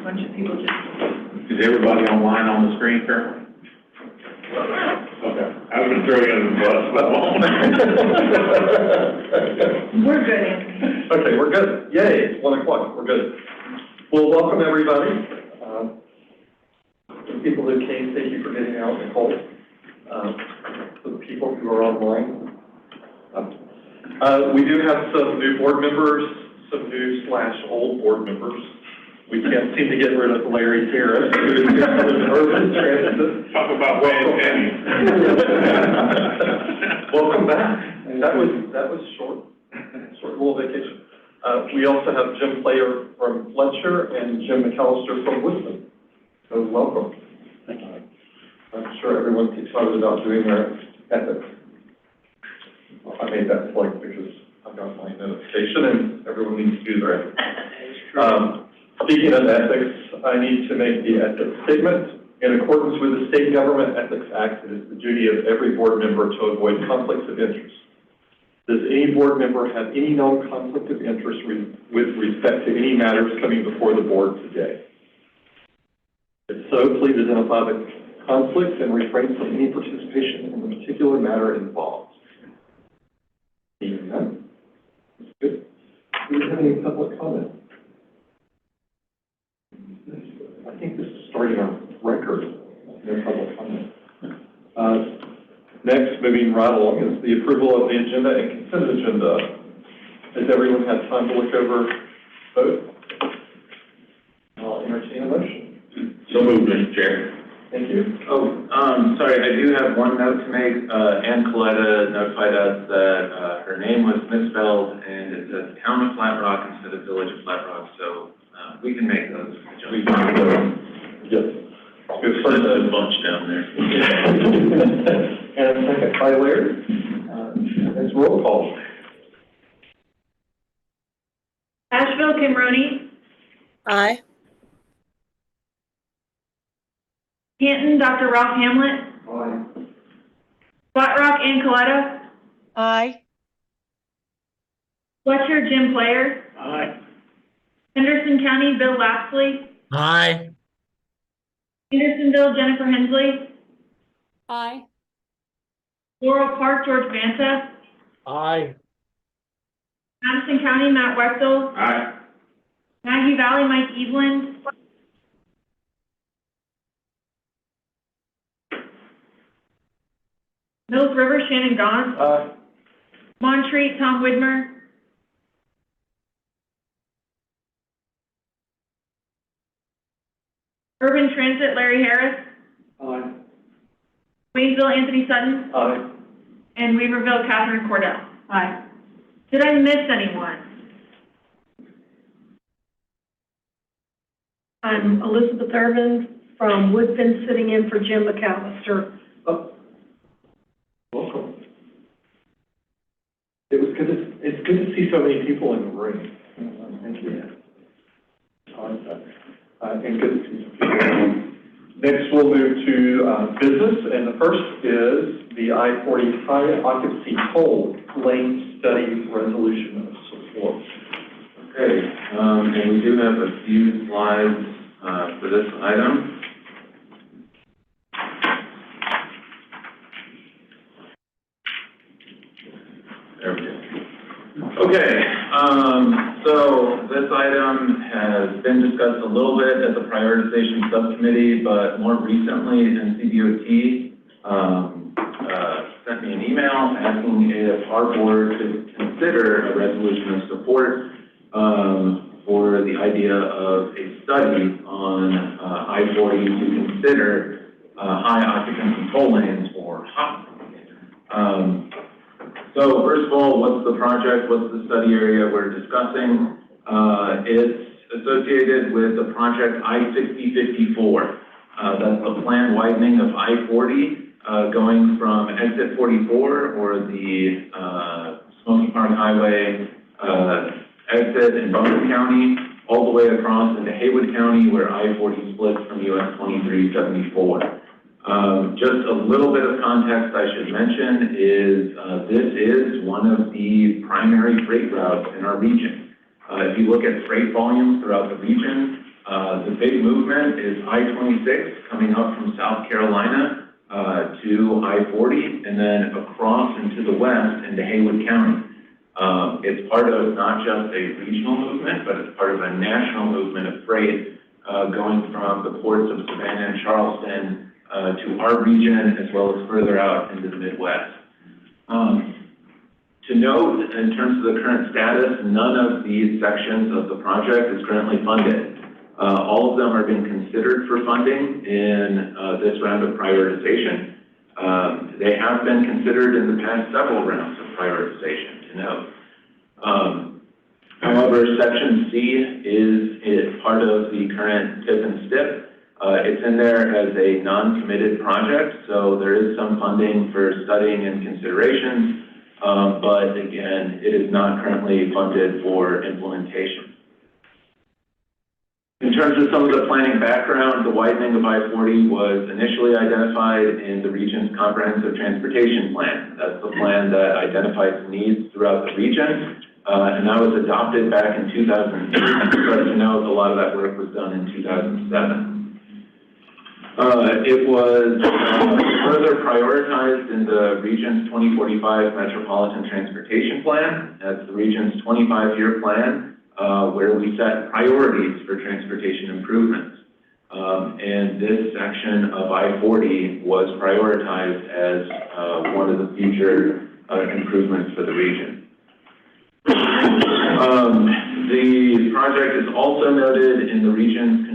bunch of people just... Is everybody online on the screen, sir? Okay. I was going to throw you under the bus, but I won't. We're good, Anthony. Okay, we're good. Yay, it's 1 o'clock. We're good. Well, welcome everybody. The people who came, thank you for getting out in the cold. For the people who are online. We do have some new board members, some new/old board members. We can't seem to get rid of Larry Harris, who is urban transit. Talk about Van Penny. Welcome back. That was short little vacation. We also have Jim Player from Fletcher and Jim McAllister from Woodson. So welcome. Thank you. I'm sure everyone's excited about doing their ethics. Well, I made that plug because I got my notification and everyone needs to do their ethics. Speaking of ethics, I need to make the ethics statement. In accordance with the State Government Ethics Act, it is the duty of every board member to avoid conflicts of interest. Does any board member have any known conflict of interest with respect to any matters coming before the board today? If so, please identify the conflict and refrain from any participation in the particular matter involved. Seeing none? Good. Do we have any public comment? I think this is starting a record. No public comment. Next, moving right along, is the approval of the agenda and consent agenda. Has everyone had time to look over both? I'll entertain a motion. So moved, Mr. Chair. Thank you. Sorry, I do have one note to make. Ann Coletta notified us that her name was misspelled and it says Town of Flat Rock instead of Village of Flat Rock, so we can make those adjustments. Yes. There's a bunch down there. And a second by Larry. It's roll call. Asheville, Kim Roney. Aye. Canton, Dr. Ralph Hamlet. Aye. Flat Rock, Ann Coletta. Aye. Fletcher, Jim Player. Aye. Henderson County, Bill Lapsley. Aye. Hendersonville, Jennifer Hensley. Aye. Laurel Park, George Vanta. Aye. Madison County, Matt Wetzel. Aye. Maggie Valley, Mike Eveland. Mills River, Shannon Gaunt. Aye. Montreat, Tom Widmer. Urban Transit, Larry Harris. Aye. Waynesville, Anthony Sutton. Aye. And Weaverville, Catherine Cordell. Aye. Did I miss anyone? I'm Elizabeth Irvin from Woodfin, sitting in for Jim McAllister. Oh. Welcome. It's good to see so many people in the room. Thank you. And good to see some people. Next, we'll move to business, and the first is the I-40 high occupancy toll lane study resolution of support. Okay, and we do have a few slides for this item. There we go. Okay, so this item has been discussed a little bit at the prioritization subcommittee, but more recently NCDOT sent me an email asking if our board could consider a resolution of support for the idea of a study on I-40 to consider high occupancy toll lanes for hot. So first of all, what's the project? What's the study area we're discussing? It's associated with the project I-6054. That's the planned widening of I-40 going from exit 44 or the Smoky Park Highway exit in Baldwin County all the way across into Haywood County where I-40 splits from US 2374. Just a little bit of context I should mention is this is one of the primary freight routes in our region. If you look at freight volumes throughout the region, The big movement is I-26 coming up from South Carolina to I-40 and then across into the west into Haywood County. It's part of not just a regional movement, but it's part of a national movement of freight going from the ports of Savannah and Charleston to our region as well as further out into the Midwest. To note, in terms of the current status, none of these sections of the project is currently funded. All of them are being considered for funding in this round of prioritization. They have been considered in the past several rounds of prioritization, to note. However, Section C is part of the current TIP and STIP. It's in there as a non-committed project, so there is some funding for studying and consideration, but again, it is not currently funded for implementation. In terms of some of the planning background, the widening of I-40 was initially identified in the region's comprehensive transportation plan. That's the plan that identifies needs throughout the region, and that was adopted back in 2008. But to note, a lot of that work was done in 2007. It was further prioritized in the region's 2045 Metropolitan Transportation Plan. That's the region's 25-year plan, where we set priorities for transportation improvements. And this section of I-40 was prioritized as one of the future improvements for the region. The project is also noted in the region's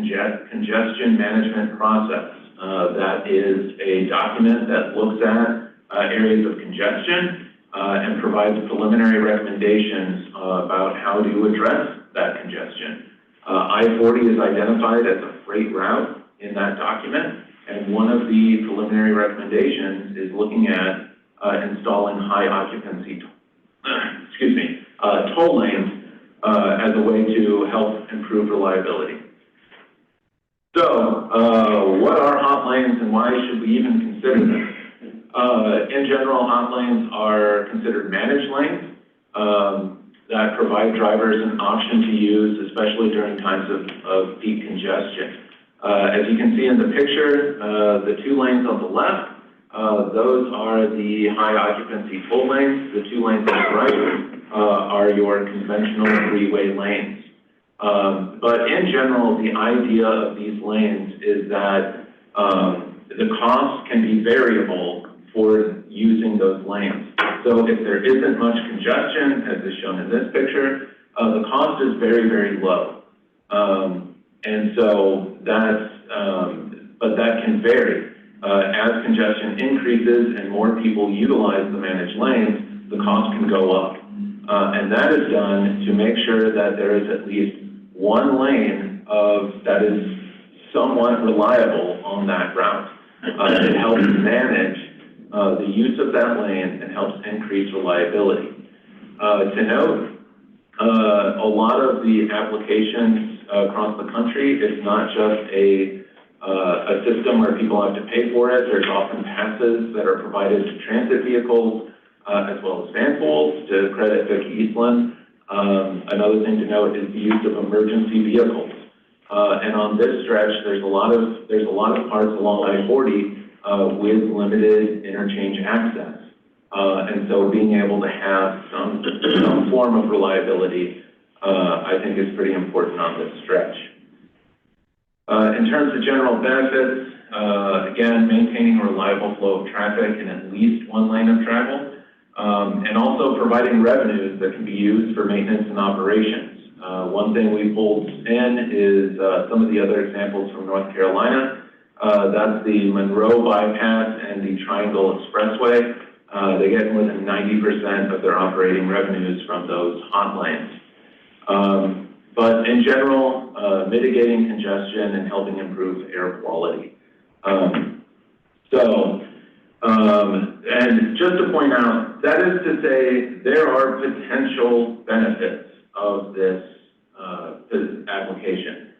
congestion management process. That is a document that looks at areas of congestion and provides preliminary recommendations about how to address that congestion. I-40 is identified as a freight route in that document, and one of the preliminary recommendations is looking at installing high occupancy toll lanes as a way to help improve reliability. So, what are hot lanes and why should we even consider them? In general, hot lanes are considered managed lanes that provide drivers an option to use, especially during times of peak congestion. As you can see in the picture, the two lanes on the left, those are the high occupancy toll lanes. The two lanes on the right are your conventional freeway lanes. But in general, the idea of these lanes is that the cost can be variable for using those lanes. So if there isn't much congestion, as is shown in this picture, the cost is very, very low. And so that's, but that can vary. As congestion increases and more people utilize the managed lanes, the cost can go up. And that is done to make sure that there is at least one lane that is somewhat reliable on that route. It helps manage the use of that lane and helps increase reliability. To note, a lot of the applications across the country, it's not just a system where people have to pay for it. There's often passes that are provided to transit vehicles as well as van pools. To credit Vicki Eastland, another thing to note is the use of emergency vehicles. And on this stretch, there's a lot of parts along I-40 with limited interchange access. And so being able to have some form of reliability, I think is pretty important on this stretch. In terms of general benefits, again, maintaining a reliable flow of traffic in at least one lane of travel, and also providing revenues that can be used for maintenance and operations. One thing we pulled in is some of the other examples from North Carolina. That's the Monroe Bypass and the Triangle Expressway. They get more than 90% of their operating revenues from those hot lanes. But in general, mitigating congestion and helping improve air quality. And just to point out, that is to say there are potential benefits of this application.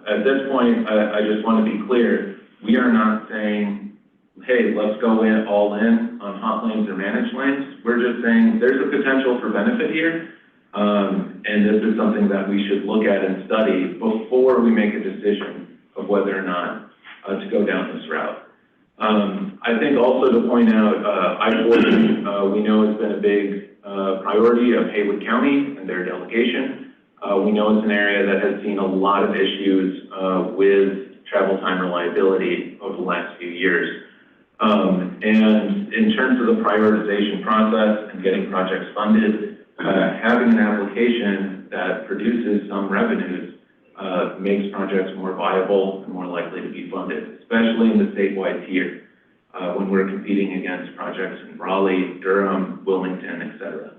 At this point, I just want to be clear, we are not saying, hey, let's go all in on hot lanes or managed lanes. We're just saying there's a potential for benefit here, and this is something that we should look at and study before before we make a decision of whether or not to go down this route. I think also to point out, I-40, we know has been a big priority of Haywood County and their delegation. We know it's an area that has seen a lot of issues with travel time reliability over the last few years. And in terms of the prioritization process and getting projects funded, having an application that produces some revenues makes projects more viable and more likely to be funded, especially in the statewide tier, when we're competing against projects in Raleigh, Durham, Wilmington, et cetera.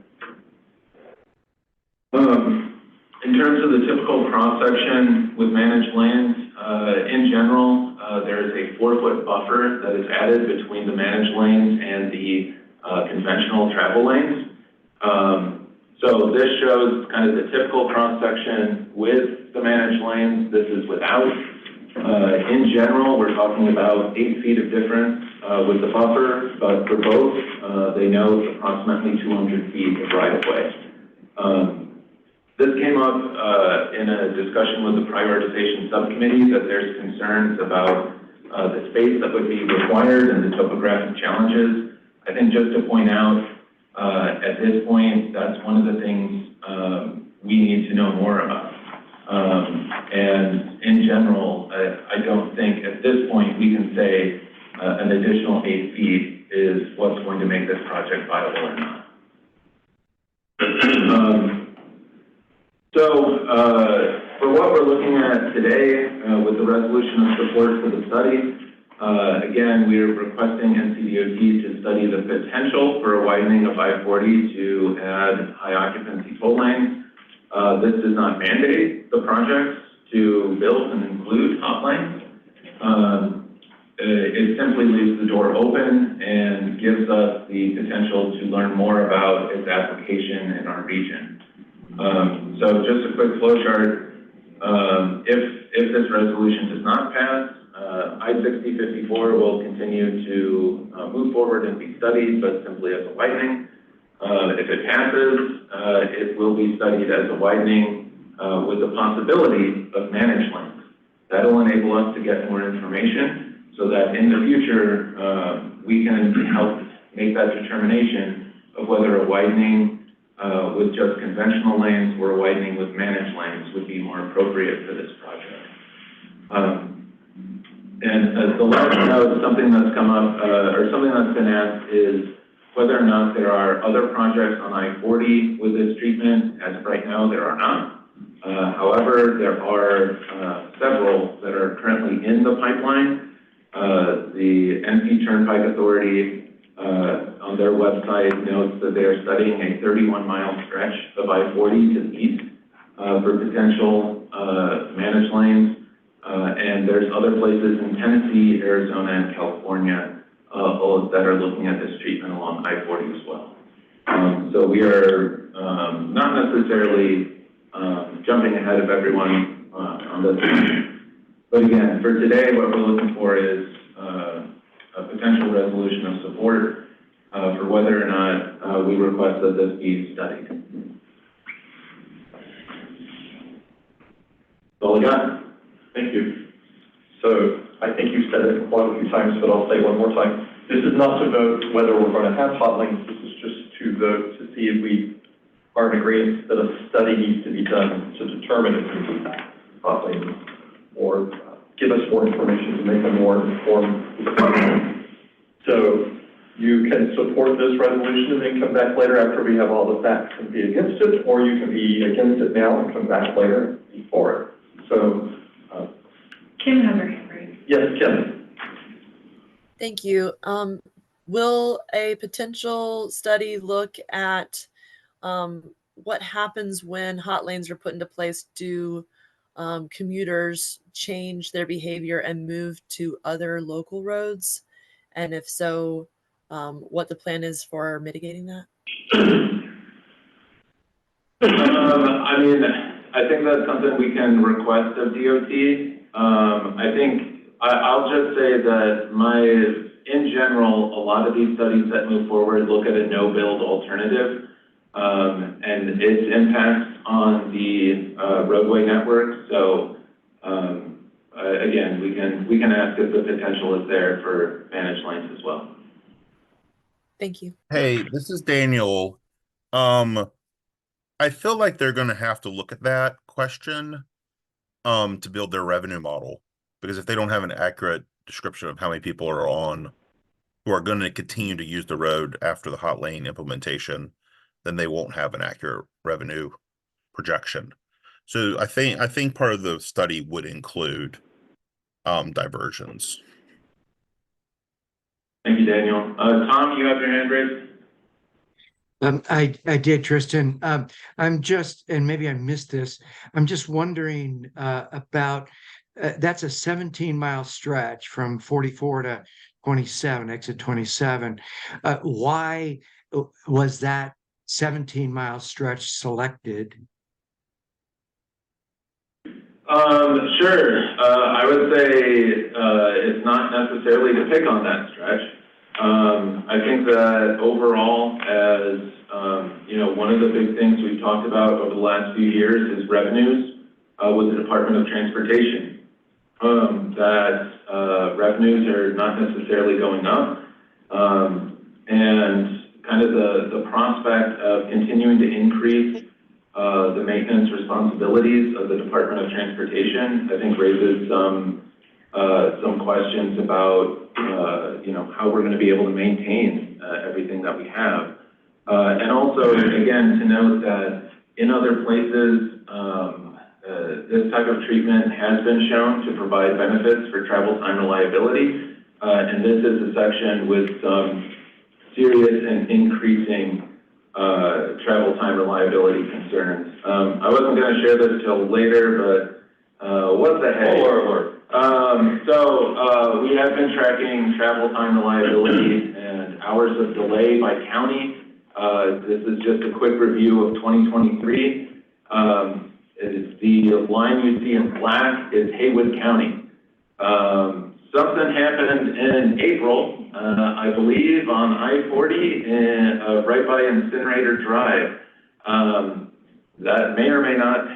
In terms of the typical cross-section with managed lanes, in general, there is a 4-foot buffer that is added between the managed lanes and the conventional travel lanes. So this shows kind of the typical cross-section with the managed lanes. This is without. In general, we're talking about 8 feet of difference with the buffer, but for both, they know it's approximately 200 feet of right-of-way. This came up in a discussion with the prioritization subcommittee that there's concerns about the space that would be required and the topographic challenges. I think just to point out, at this point, that's one of the things we need to know more about. And in general, I don't think at this point we can say an additional 8 feet is what's going to make this project viable or not. For what we're looking at today with the resolution of support for the study, again, we're requesting NCDOT to study the potential for a widening of I-40 to add high occupancy toll lanes. This does not mandate the projects to build and include hot lanes. It simply leaves the door open and gives us the potential to learn more about its application in our region. So just a quick flow chart. If this resolution does not pass, I-6054 will continue to move forward and be studied, but simply as a widening. If it passes, it will be studied as a widening with the possibility of managed lanes. That will enable us to get more information so that in the future, we can help make that determination of whether a widening with just conventional lanes or a widening with managed lanes would be more appropriate for this project. And the last note, something that's come up, or something that's been asked is whether or not there are other projects on I-40 with this treatment. As of right now, there are not. However, there are several that are currently in the pipeline. The NC Turnpike Authority on their website notes that they are studying a 31-mile stretch of I-40 to the east for potential managed lanes. And there's other places in Tennessee, Arizona, and California that are looking at this treatment along I-40 as well. So we are not necessarily jumping ahead of everyone on this one. But again, for today, what we're looking for is a potential resolution of support for whether or not we request that this be studied. That's all I got. Thank you. So I think you said it quite a few times, but I'll say it one more time. This is not to vote whether we're going to have hot lanes. This is just to vote to see if we are in agreement that a study needs to be done to determine if we need hot lanes or give us more information to make a more informed. So you can support this resolution and then come back later after we have all the facts and be against it, or you can be against it now and come back later and be for it. So Kim has her hand raised. yes, Kim. Thank you. Will a potential study look at what happens when hot lanes are put into place? Do commuters change their behavior and move to other local roads? And if so, what the plan is for mitigating that? I mean, I think that's something we can request of DOT. I think I'll just say that in general, a lot of these studies that move forward look at a no-build alternative and its impacts on the roadway network. So we can ask if the potential is there for managed lanes as well. Thank you. Hey, this is Daniel. I feel like they're going to have to look at that question to build their revenue model, because if they don't have an accurate description of how many people are on who are going to continue to use the road after the hot lane implementation, then they won't have an accurate revenue projection. So I think part of the study would include diversions. Thank you, Daniel. Tom, you have your hand raised? I did, Tristan. I'm just, and maybe I missed this, I'm just wondering about, that's a 17-mile stretch from 44 to 27, exit 27. Why was that 17-mile stretch selected? Sure. I would say it's not necessarily to pick on that stretch. I think that overall, as one of the big things we've talked about over the last few years is revenues with the Department of Transportation. That revenues are not necessarily going up, and kind of the prospect of continuing to increase the maintenance responsibilities of the Department of Transportation, I think raises some questions about, how we're going to be able to maintain everything that we have. And also, again, to note that in other places, this type of treatment has been shown to provide benefits for travel time reliability. And this is a section with some serious and increasing travel time reliability concerns. I wasn't going to share this till later, but what the heck? So we have been tracking travel time reliability and hours of delay by county. This is just a quick review of 2023. The line you see in black is Haywood County. Something happened in April, I believe, on I-40 right by Incinerator Drive. That may or may not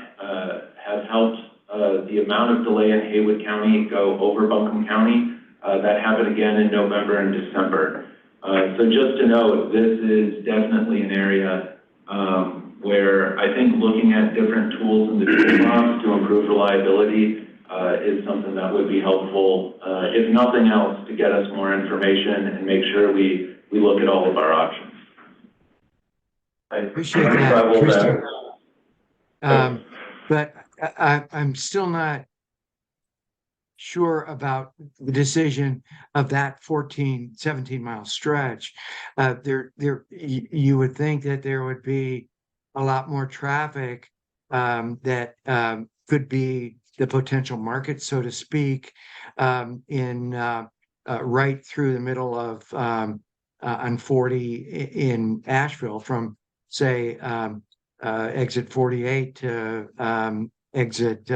have helped the amount of delay in Haywood County go over Buncombe County. That happened again in November and December. So just to note, this is definitely an area where I think looking at different tools in the toolbox to improve reliability is something that would be helpful, if nothing else, to get us more information and make sure we look at all of our options. I appreciate that, Tristan. But I'm still not sure about the decision of that 17-mile stretch. You would think that there would be a lot more traffic that could be the potential market, so to speak, in right through the middle of on 40 in Asheville, from say exit 48 to exit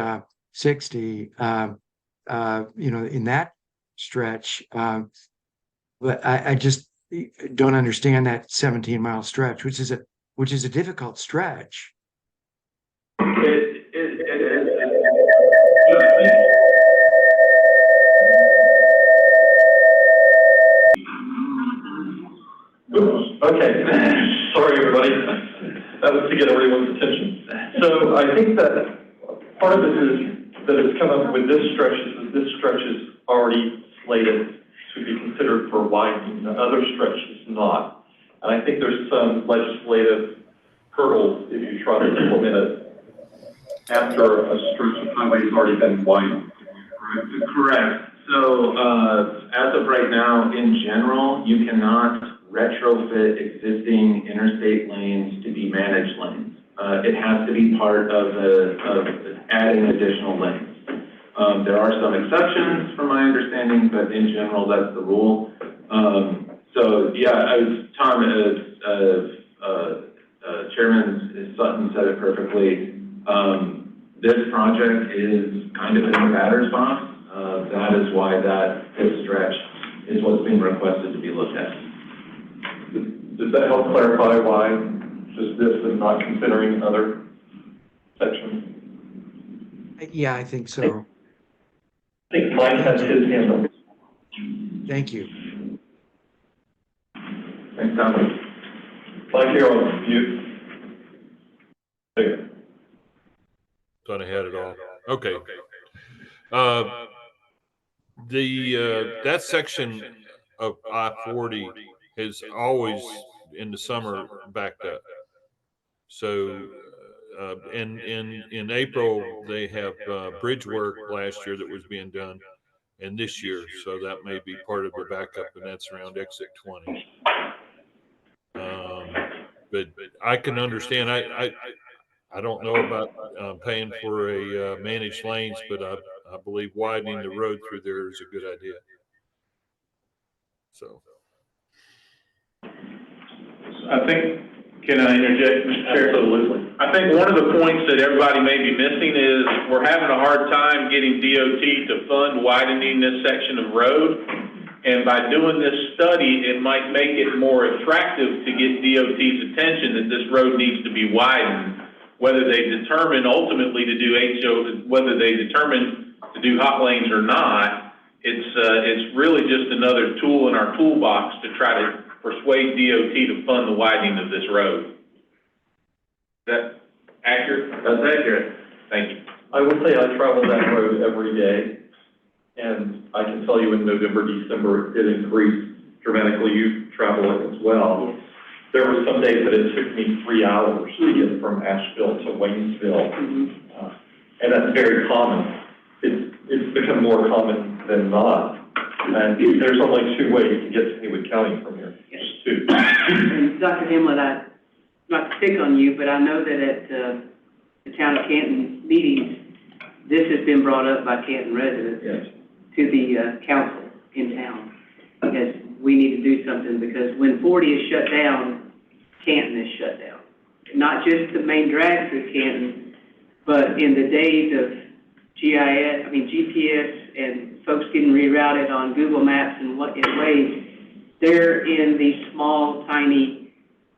60. In that stretch, but I just don't understand that 17-mile stretch, which is a difficult stretch. Okay, sorry everybody. That was to get everyone's attention. So I think that part of it is that it's come up with this stretch is already slated to be considered for widening. The other stretch is not. And I think there's some legislative hurdles if you try to implement it after a stretch of highway has already been widened. Correct. So as of right now, in general, you cannot retrofit existing interstate lanes to be managed lanes. It has to be part of adding additional lanes. There are some exceptions from my understanding, but in general, that's the rule. So yeah, Tom, Chairman Sutton said it perfectly. This project is kind of in the batter's box. That is why this stretch is what's being requested to be looked at. Does that help clarify why just this and not considering other sections? Yeah, I think so. I think Mike has his hand up. Thank you. Thanks, Tom. Mike, you're on mute. There. Thought I had it all. Okay. That section of I-40 has always in the summer backed up. So, in April, they have, bridge work last year that was being done and this year. So that may be part of the backup, and that's around exit 20. But I can understand, I don't know about paying for a managed lanes, but I believe widening the road through there is a good idea. So. I think, can I interject, Mr. Chair? Absolutely. I think one of the points that everybody may be missing is we're having a hard time getting DOT to fund widening this section of road. And by doing this study, it might make it more attractive to get DOT's attention that this road needs to be widened. Whether they determine ultimately to do whether they determine to do hot lanes or not, it's really just another tool in our toolbox to try to persuade DOT to fund the widening of this road. Is that accurate? That's accurate. Thank you. I would say I travel that road every day, and I can tell you in November, December, it increased dramatically. You travel it as well. There were some days that it took me 3 hours to get from Asheville to Waynesville, and that's very common. It's become more common than not, and there's only 2 ways to get to Haywood County from here. Just 2. And Dr. Hamlet, I'm not to pick on you, but I know that at the Town of Canton meetings, this has been brought up by Canton residents to the council in town, because we need to do something, because when 40 is shut down, Canton is shut down. Not just the main drag through Canton, but in the days of GPS and folks getting rerouted on Google Maps and what in ways, they're in these small, tiny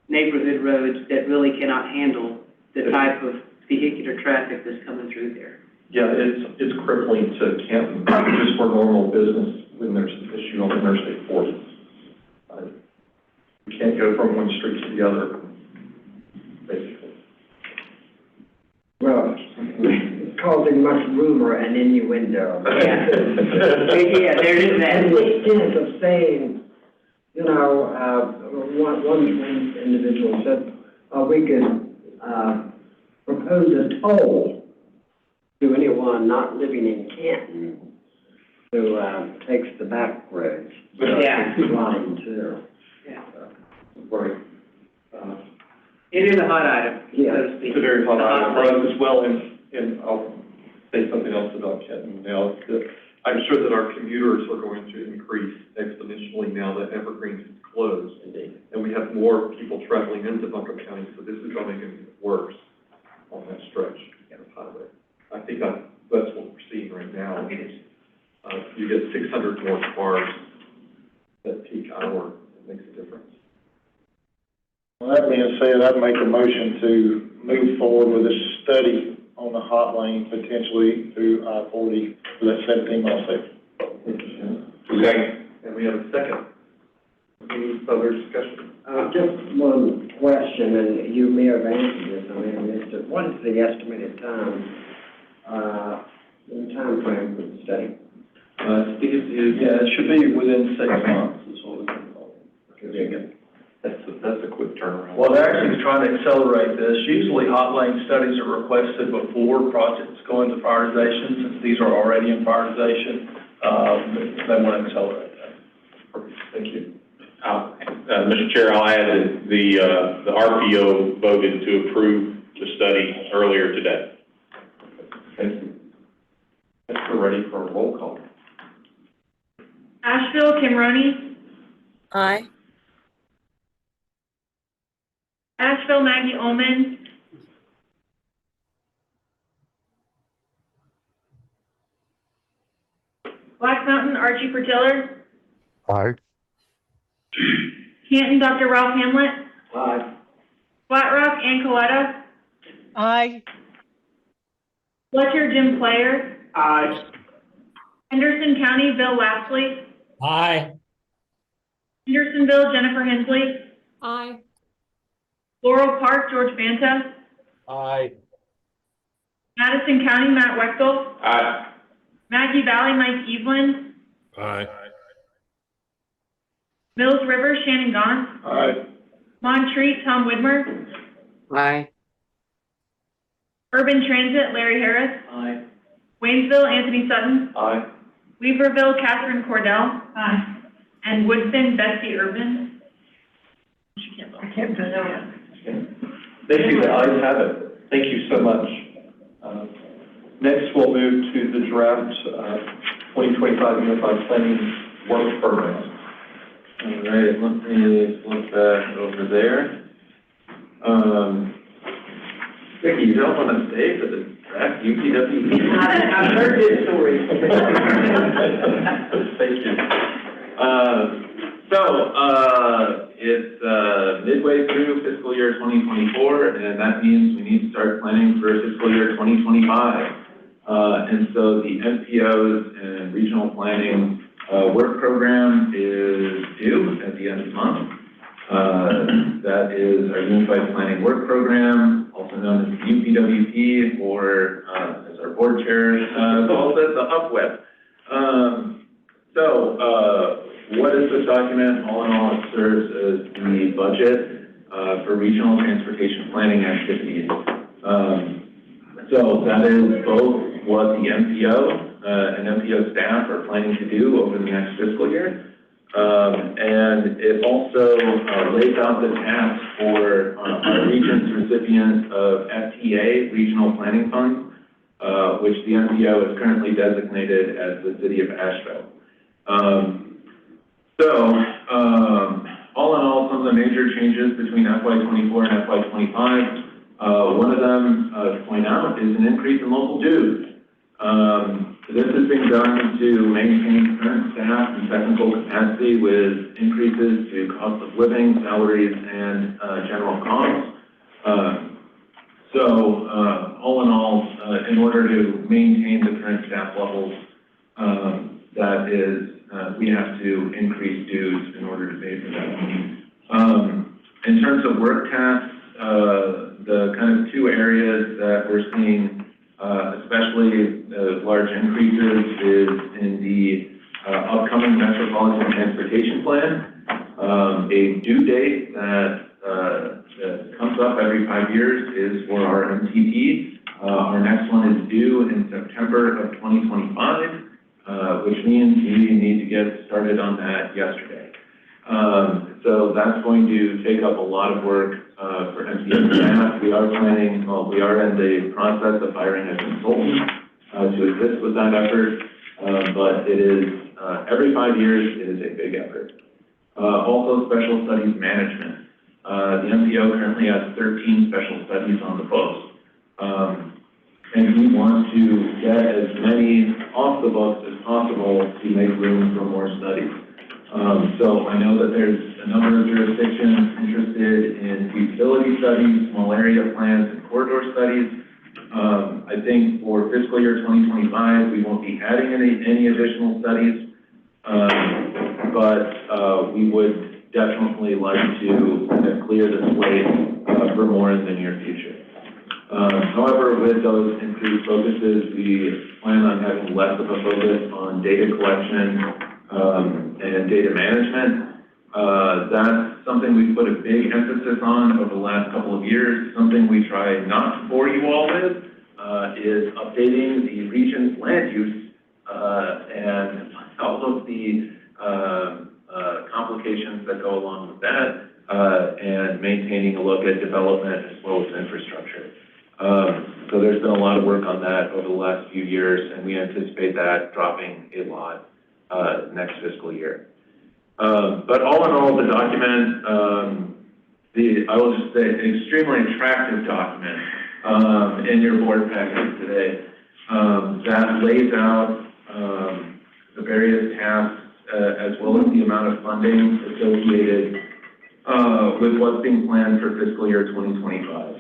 neighborhood roads that really cannot handle the type of vehicular traffic that's coming through there. Yeah, it's crippling to Canton, just for normal business when there's an issue on Interstate 40. You can't go from one street to the other, basically. Well, it's causing much rumor and innuendo. Yeah, there is that. And the extent of saying, you know, one individual said, we could propose a toll to anyone not living in Canton who takes the back roads. Yeah. Line too. Yeah. Right. It is a hot item, so to speak. It's a very hot item for us as well, and I'll say something else about Canton now. I'm sure that our commuters are going to increase exponentially now that Evergreen is closed. Indeed. And we have more people traveling into Buncombe County, so this is only going to get worse on that stretch of highway. I think that's what we're seeing right now. You get 600 more cars at peak hour. It makes a difference. Well, that being said, I'd make a motion to move forward with a study on the hot lane potentially through I-40 for that 17-mile section. Second. And we have a second. Any other discussion? Just one question, and you may have answered this, I may have missed it. What is the estimated time frame for the study? It should be within 6 months is what we're going. That's a quick turnaround. Well, they're actually trying to accelerate this. Usually hot lane studies are requested before projects go into prioritization. Since these are already in prioritization, they want to accelerate that. Perfect. Thank you. Mr. Chair, I'll add that the RPO voted to approve the study earlier today. Thank you. Next, we're ready for a roll call. Asheville, Kimroni. Aye. Asheville, Maggie Ullman. Black Mountain, Archie Portiller. Aye. Canton, Dr. Ralph Hamlet. Aye. Flat Rock, Ann Coletta. Aye. Fletcher, Jim Player. Aye. Henderson County, Bill Lastly. Aye. Hendersonville, Jennifer Hensley. Aye. Laurel Park, George Banta. Aye. Madison County, Matt Wechsel. Aye. Maggie Valley, Mike Evelyn. Aye. Mills River, Shannon Gaunt. Aye. Montreat, Tom Widmer. Aye. Urban Transit, Larry Harris. Aye. Waynesville, Anthony Sutton. Aye. Weaverville, Catherine Cordell. Aye. And Woodfin, Betsy Urban. She can't vote. I can't put it on. Thank you, the ayes have it. Thank you so much. Next, we'll move to the draft 2025 Unified Planning Work Program. All right, let me flip back over there. Vicki, you don't want to stay for the draft UPWP? I've heard good stories. Thank you. It's midway through fiscal year 2024, and that means we need to start planning for fiscal year 2025. And so the MPOs and regional planning work program is due at the end of the month. That is our Unified Planning Work Program, also known as the UPWP, or as our board chair calls it, the UPWEP. What is this document? All in all, it serves as the budget for regional transportation planning activities. So that is both what the MPO and MPO staff are planning to do over the next fiscal year. And it also lays out the tasks for our region's recipient of FTA, Regional Planning Funds, which the MPO is currently designated as the city of Asheville. All in all, some of the major changes between FY24 and FY25, one of them to point out is an increase in local dues. This has been done to maintain current staff and technical capacity with increases to cost of living, salaries, and general costs. All in all, in order to maintain the current staff levels, that is, we have to increase dues in order to pay for that. In terms of work tasks, the kind of two areas that we're seeing especially large increases is in the upcoming Metropolitan Transportation Plan. A due date that comes up every 5 years is for our MTP. Our next one is due in September of 2025, which means we need to get started on that yesterday. So that's going to take up a lot of work for MPO staff. We are planning, we are in the process of hiring a consultant to assist with that effort, but it is, every 5 years, it is a big effort. Also, special studies management. The MPO currently has 13 special studies on the books, and we want to get as many off the books as possible to make room for more studies. So I know that there's a number of jurisdictions interested in feasibility studies, small area plans, and corridor studies. I think for fiscal year 2025, we won't be adding any additional studies, but we would definitely like to kind of clear the slate for more in the near future. However, with those increased focuses, we plan on having less of a focus on data collection and data management. That's something we've put a big emphasis on over the last couple of years. Something we try not to bore you all with is updating the region's land use and all of the complications that go along with that, and maintaining a look at development as well as infrastructure. So there's been a lot of work on that over the last few years, and we anticipate that dropping a lot next fiscal year. But all in all, the document, I will just say, an extremely attractive document in your board package today that lays out the various tasks as well as the amount of funding associated with what's being planned for fiscal year 2025.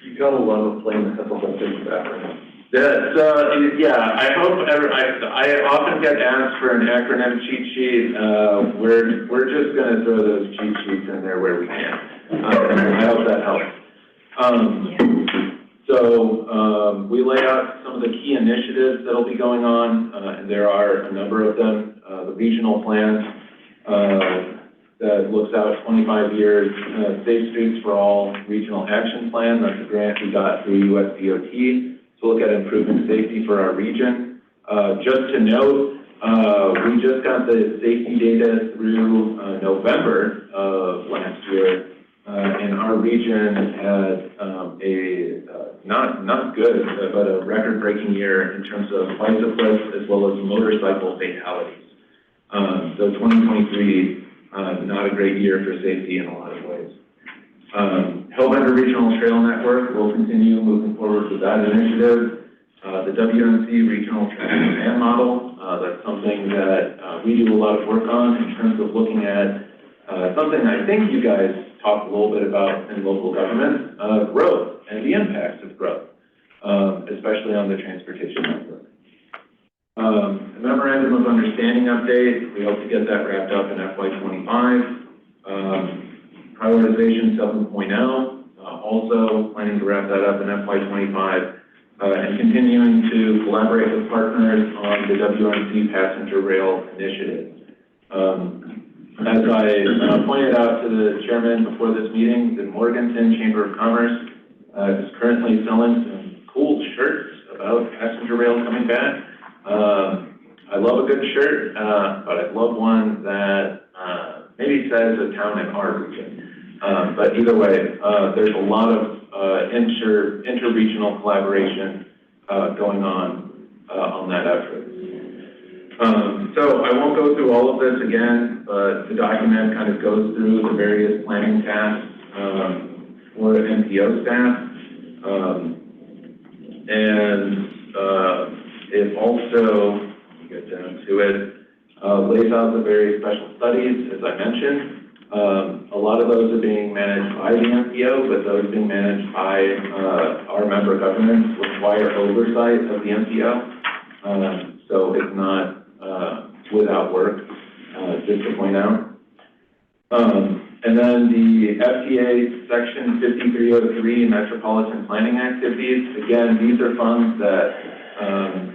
You gotta love a plan that has a whole thing background. I hope I often get asked for an acronym cheat sheet. We're just gonna throw those cheat sheets in there where we can. I hope that helps. We lay out some of the key initiatives that'll be going on, and there are a number of them. The regional plan that looks out 25 years, Safe Streets for All Regional Action Plan. That's a grant we got through USDOT to look at improving safety for our region. Just to note, we just got the safety data through November of last year, and our region had not good, but a record-breaking year in terms of bicyclists as well as motorcycle fatalities. So 2023, not a great year for safety in a lot of ways. Hillbender Regional Trail Network will continue moving forward with that initiative. The WNC Regional Traffic Command Model, that's something that we do a lot of work on in terms of looking at something I think you guys talked a little bit about in local government, growth and the impacts of growth, especially on the transportation network. A memorandum of understanding update, we hope to get that wrapped up in FY25. Prioritization 7.0, also planning to wrap that up in FY25, and continuing to collaborate with partners on the WNC Passenger Rail Initiative. As I pointed out to the chairman before this meeting, the Morganton Chamber of Commerce is currently selling some cool shirts about passenger rail coming back. I love a good shirt, but I love one that maybe says a town in our region. But either way, there's a lot of inter-regional collaboration going on that effort. So I won't go through all of this again, but the document kind of goes through the various planning tasks for MPO staff. It also, get down to it, lays out the various special studies, as I mentioned. A lot of those are being managed by the MPO, but those being managed by our member governments require oversight of the MPO. So it's not without work, just to point out. And then the FTA Section 5303 Metropolitan Planning Activities. Again, these are funds that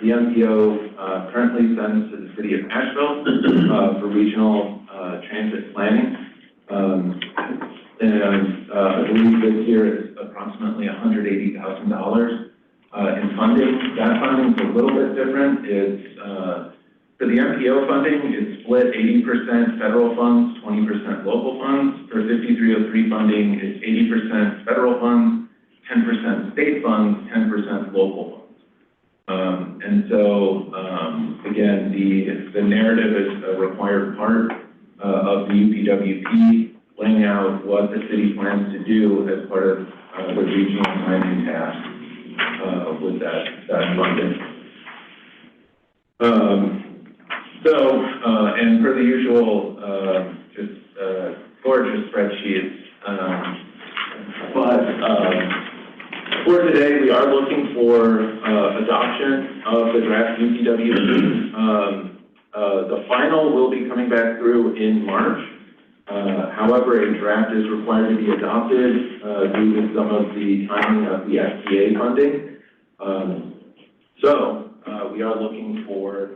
the MPO currently sends to the city of Asheville for regional transit planning. I believe this year is approximately $180,000 in funding. That funding is a little bit different. It's for the MPO funding, it's split 80% federal funds, 20% local funds. For 5303 funding, it's 80% federal funds, 10% state funds, 10% local funds. Again, the narrative is a required part of the UPWP, laying out what the city plans to do as part of the regional planning task with that funding. And for the usual, gorgeous spreadsheets, for today, we are looking for adoption of the draft UPWP. The final will be coming back through in March. However, a draft is required to be adopted due to some of the timing of the FTA funding. We are looking for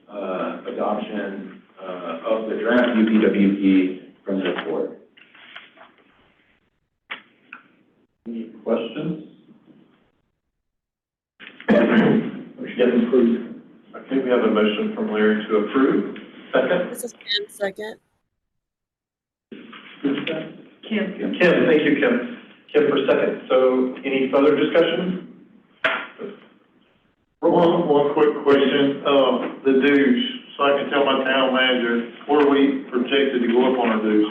adoption of the draft UPWP from this board. Any questions? Motion to approve. Okay, we have a motion from Larry to approve. Second? This is Kim, second. Kim, thank you, Kim. Kim for second. So any further discussion? One quick question, the dues, so I can tell my town manager, where are we projected to go up on our dues?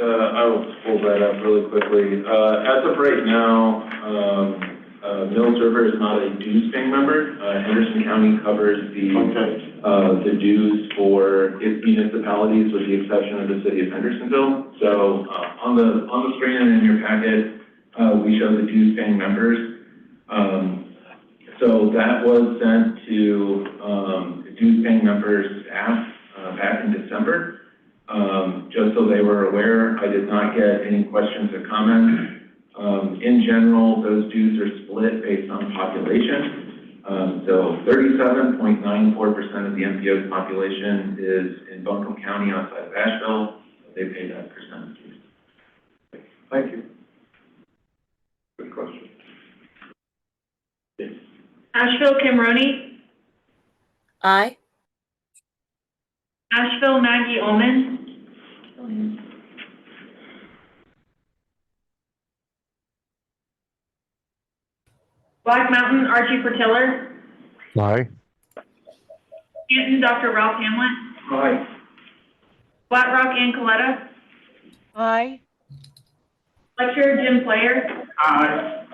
I will pull that up really quickly. As of right now, Mills River is not a dues paying member. Henderson County covers the dues for its municipalities, with the exception of the city of Hendersonville. So on the screen and in your packet, we show the dues paying members. So that was sent to the dues paying members staff back in December. Just so they were aware, I did not get any questions or comments. In general, those dues are split based on population. So 37.94% of the MPO's population is in Buncombe County outside of Asheville. They pay that percentage. Thank you. Good question. Yes. Asheville, Kim Roney. Aye. Asheville, Maggie Ullman. Black Mountain, Archie Portiller. Aye. Canton, Dr. Ralph Hamlet. Aye. Flat Rock, Ann Coletta. Aye. Fletcher, Jim Player. Aye.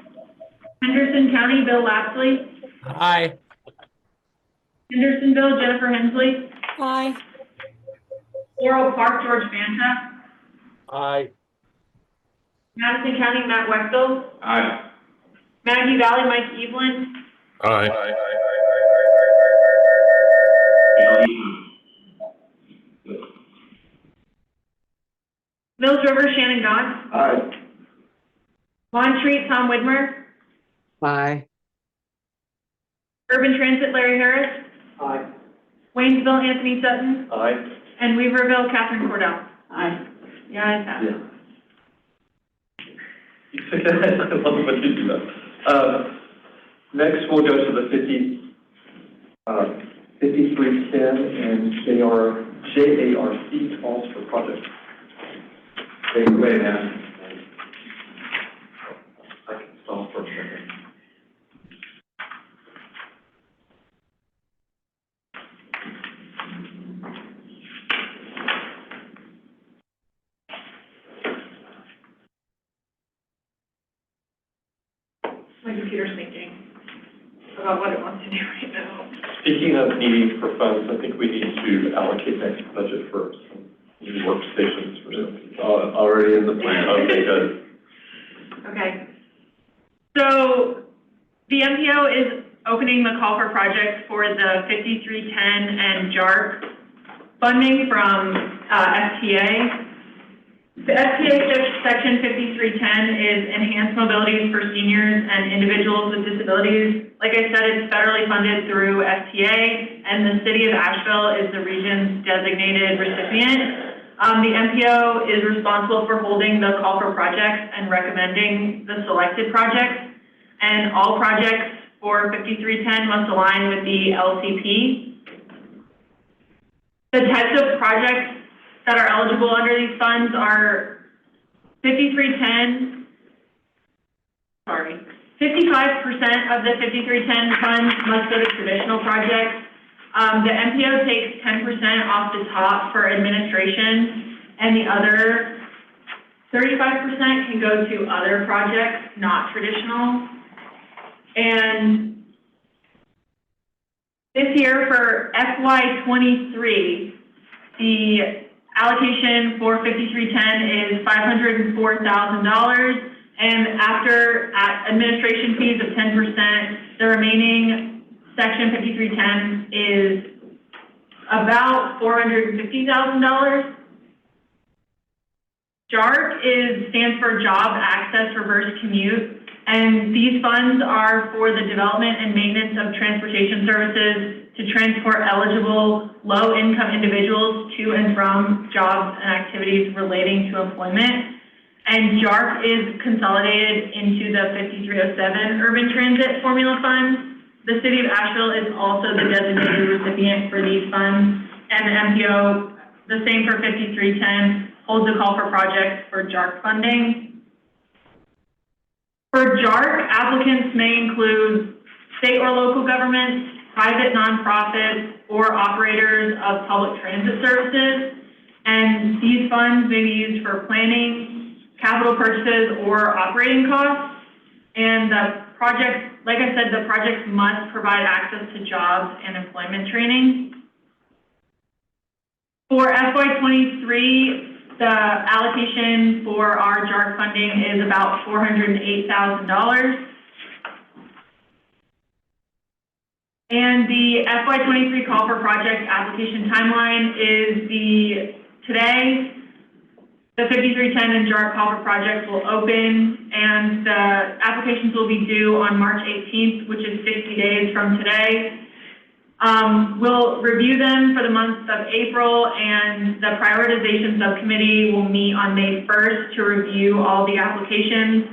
Henderson County, Bill Lapsley. Aye. Hendersonville, Jennifer Hensley. Aye. Laurel Park, George Banta. Aye. Madison County, Matt Wexel. Aye. Maggie Valley, Mike Evelyn. Aye. Mills River, Shannon Gott. Aye. Vaughn Street, Tom Widmer. Aye. Urban Transit, Larry Harris. Aye. Waynesville, Anthony Sutton. Aye. And Weaverville, Catherine Cordell. Aye. The ayes have it. Yeah. I love it when you do that. Next, we'll go to the 5310 and JARC calls for project. Wait a minute. I can stop for a second. My computer's thinking about what it wants to do right now. Speaking of needing for funds, I think we need to allocate next budget for some new workstations for some people. Already in the plan. Okay, good. Okay. So the MPO is opening the call for projects for the 5310 and JARC funding from FTA. The FTA section 5310 is enhanced mobility for seniors and individuals with disabilities. Like I said, it's federally funded through FTA, and the city of Asheville is the region's designated recipient. The MPO is responsible for holding the call for projects and recommending the selected projects, and all projects for 5310 must align with the LCP. The types of projects that are eligible under these funds are 55% of the 5310 funds must go to traditional projects. The MPO takes 10% off the top for administration, and the other 35% can go to other projects, not traditional. And this year for FY23, the allocation for 5310 is $504,000, and after administration fees of 10%, the remaining section 5310 is about $450,000. JARC stands for Job Access Reverse Commute, and these funds are for the development and maintenance of transportation services to transport eligible low-income individuals to and from jobs and activities relating to employment. And JARC is consolidated into the 5307 Urban Transit Formula Funds. The city of Asheville is also the designated recipient for these funds, and the MPO, the same for 5310, holds a call for projects for JARC funding. For JARC, applicants may include state or local governments, private nonprofits, or operators of public transit services, and these funds may be used for planning, capital purchases, or operating costs. And the projects, like I said, the projects must provide access to jobs and employment training. For FY23, The allocation for our JARC funding is about $408,000. And the FY23 call for project application timeline is today. The 5310 and JARC call for projects will open, and the applications will be due on March 18th, which is 60 days from today. We'll review them for the month of April, and the prioritization subcommittee will meet on May 1st to review all the applications.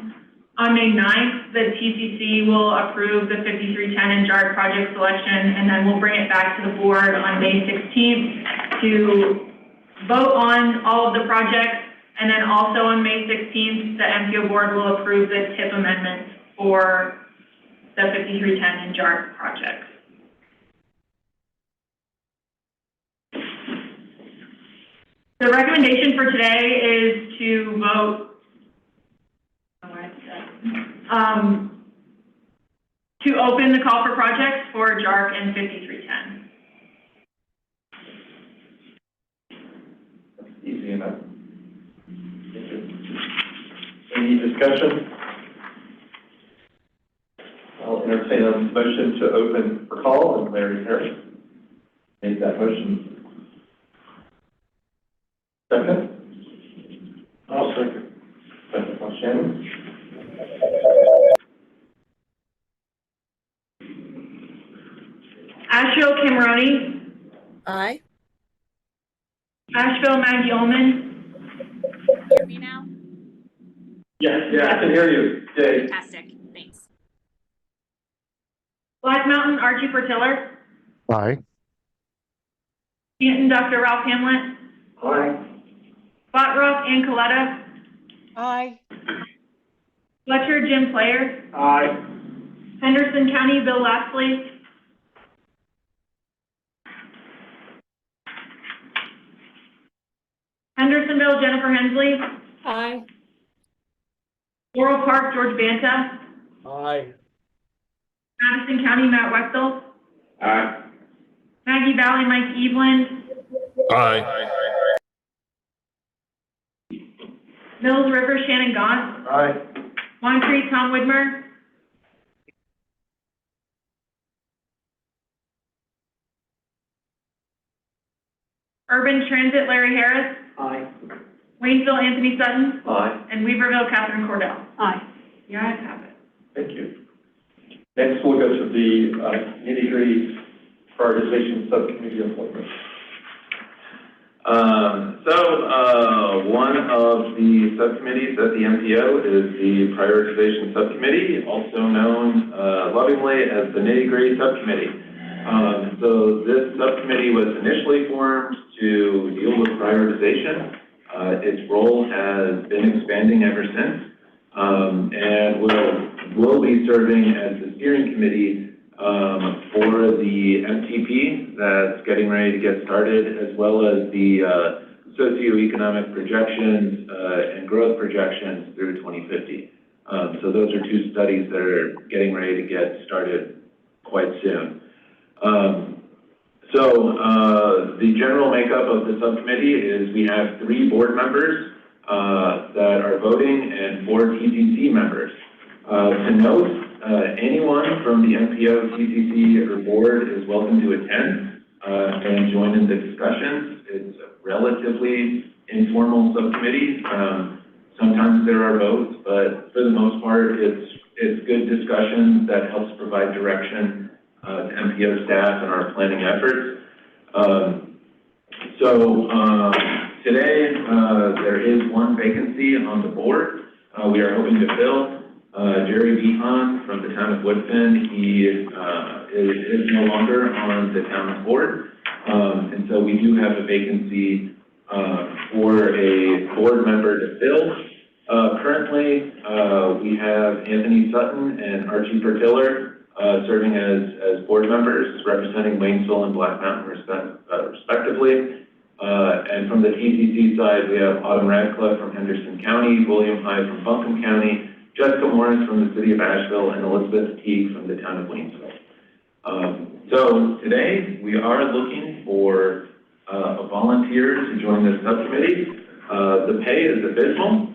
On May 9th, the TCC will approve the 5310 and JARC project selection, and then we'll bring it back to the board on May 16th to vote on all of the projects. And then also on May 16th, the MPO board will approve the TIP amendments for the 5310 and JARC projects. The recommendation for today is to vote to open the call for projects for JARC and 5310. Easy enough. Any discussion? I'll entertain a motion to open for call, and Larry Harris made that motion. Second? I'll second. Second by Shannon. Asheville Cameroni. Aye. Asheville Maggie Ullman. Hear me now? Yeah, I can hear you. Yay. Fantastic, thanks. Black Mountain Archie Portiller. Aye. Canton Dr. Ralph Hamlet. Aye. Flat Rock Ann Coletta. Aye. Fletcher Jim Player. Aye. Henderson County Bill Lastly. Hendersonville Jennifer Hensley. Aye. Laurel Park George Banta. Aye. Madison County Matt Wexel. Aye. Maggie Valley Mike Eveland. Aye. Mills River Shannon Gaunt. Aye. Moncrief Tom Widmer. Urban Transit Larry Harris. Aye. Waynesville Anthony Sutton. Aye. And Weaverville Catherine Cordell. Aye. You guys have it. Thank you. Next, we'll go to the nitty-gritty prioritization subcommittee appointments. One of the subcommittees at the MPO is the Prioritization Subcommittee, also known lovingly as the Nitty-Gritty Subcommittee. So this subcommittee was initially formed to deal with prioritization. Its role has been expanding ever since, and will be serving as the steering committee for the MTP that's getting ready to get started, as well as the socioeconomic projections and growth projections through 2050. So those are two studies that are getting ready to get started quite soon. The general makeup of the subcommittee is we have 3 board members that are voting and 4 TCC members. To note, anyone from the MPO, TCC, or board is welcome to attend and join in the discussions. It's a relatively informal subcommittee. Sometimes there are votes, but for the most part, it's good discussion that helps provide direction to MPO staff and our planning efforts. Today, there is one vacancy on the board. We are hoping to fill Jerry Behan from the town of Woodfin. He is no longer on the town's board. And so we do have a vacancy for a board member to fill. Currently, we have Anthony Sutton and Archie Portiller serving as board members, representing Waynesville and Black Mountain respectively. And from the TCC side, we have Autumn Radcliffe from Henderson County, William Hyde from Buncombe County, Jessica Morris from the city of Asheville, and Elizabeth Teague from the town of Waynesville. So today, we are looking for a volunteer to join this subcommittee. The pay is abysmal.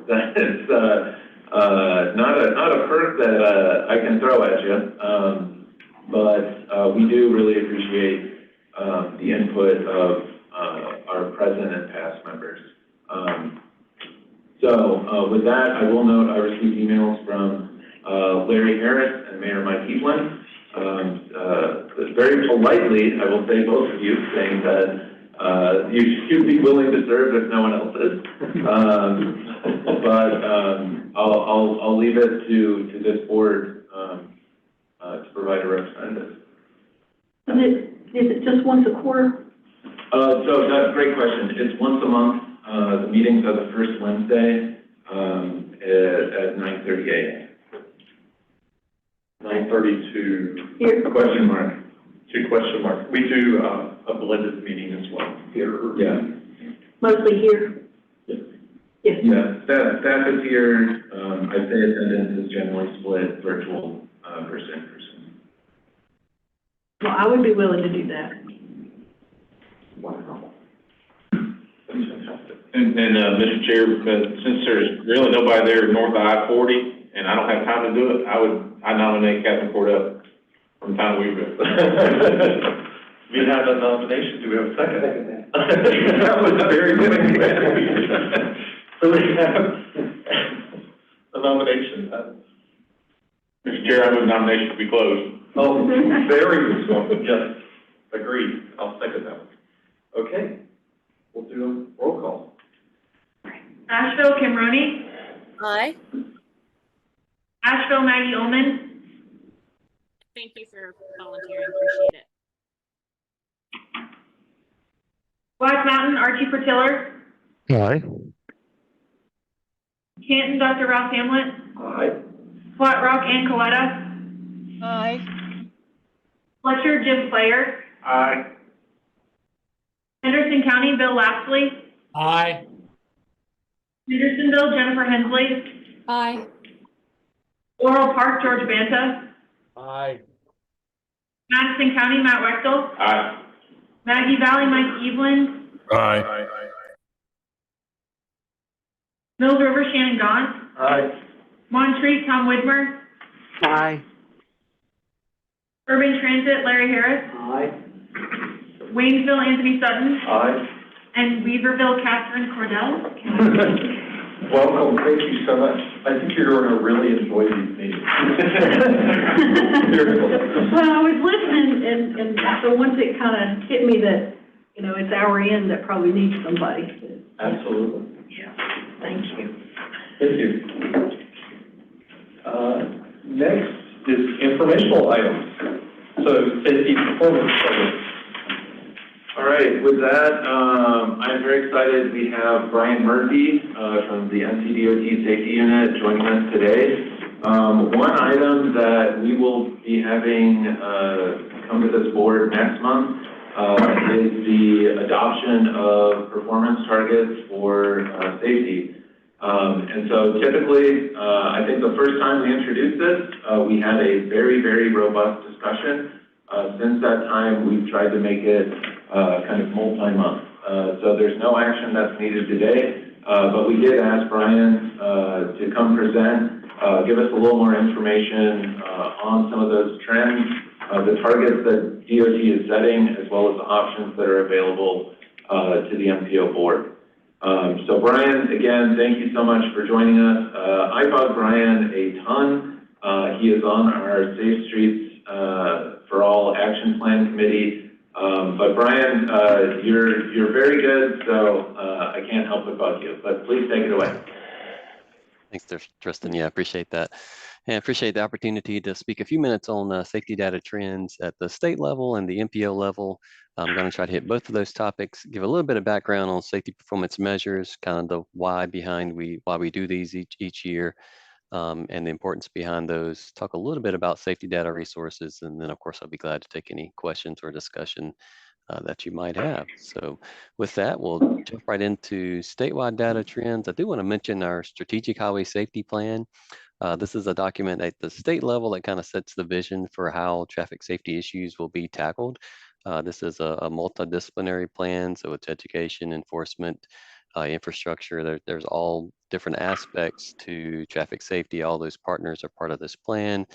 That's not a perk that I can throw at you. But we do really appreciate the input of our present and past members. With that, I will note I received emails from Larry Harris and Mayor Mike Evelyn. Very politely, I will say both of you, saying that you should be willing to serve if no one else is. I'll leave it to this board to provide a representative. And is it just once a quarter? So that's a great question. It's once a month. The meetings are the first Wednesday at 9:30 a.m. 9:30 to Here. question mark. To question mark. We do a blended meeting as well here. Yeah. Mostly here? Yes. Yes. Yeah, staff is here. I'd say attendance is generally split virtual versus in person. Well, I would be willing to do that. Wow. And Mr. Chair, since there's really nobody there north of I-40, and I don't have time to do it, I nominate Captain Cordell from Town of Weaverville. We have a nomination. Do we have a second? That was very good. So we have a nomination. Mr. Chair, I move nomination to be closed. Oh, very good. Yes, agreed. I'll second that one. Okay, we'll do a roll call. Asheville, Kim Roney. Aye. Asheville, Maggie Ullman. Thank you for volunteering. Appreciate it. Black Mountain, Archie Pertiller. Aye. Canton, Dr. Ralph Hamlet. Aye. Flat Rock, Ann Coletta. Aye. Fletcher, Jim Player. Aye. Henderson County, Bill Lapsley. Aye. Hendersonville, Jennifer Hensley. Aye. Laurel Park, George Banta. Aye. Madison County, Matt Wechsel. Aye. Maggie Valley, Mike Evelyn. Aye. Mills River, Shannon Gaunt. Aye. Montreat, Tom Widmer. Aye. Urban Transit, Larry Harris. Aye. Waynesville, Anthony Sutton. Aye. And Weaverville, Catherine Cordell. Welcome, thank you so much. I think you're going to really enjoy these meetings. Well, I was listening, and so once it kind of hit me that, you know, it's our end that probably needs somebody. Absolutely. Yeah, thank you. Thank you. Next is informational items. So safety performance study. All right, with that, I'm very excited. We have Brian Murphy from the NCDOT Safety Unit joining us today. One item that we will be having come to this board next month is the adoption of performance targets for safety. And so typically, I think the first time we introduced this, we had a very, very robust discussion. Since that time, we've tried to make it kind of multi-month. So there's no action that's needed today, but we did ask Brian to come present, give us a little more information on some of those trends, the targets that DOT is setting, as well as the options that are available to the MPO board. So Brian, again, thank you so much for joining us. I bug Brian a ton. He is on our Safe Streets for All Action Plan Committee. But Brian, you're very good, so I can't help but bug you. But please take it away. Thanks, Tristan. Yeah, I appreciate that. And I appreciate the opportunity to speak a few minutes on safety data trends at the state level and the MPO level. I'm going to try to hit both of those topics, give a little bit of background on safety performance measures, kind of the why behind why we do these each year, and the importance behind those, talk a little bit about safety data resources, and then of course I'll be glad to take any questions or discussion that you might have. So with that, we'll jump right into statewide data trends. I do want to mention our Strategic Highway Safety Plan. This is a document at the state level that kind of sets the vision for how traffic safety issues will be tackled. This is a multidisciplinary plan, so it's education, enforcement, infrastructure. There's all different aspects to traffic safety. All those partners are part of this plan.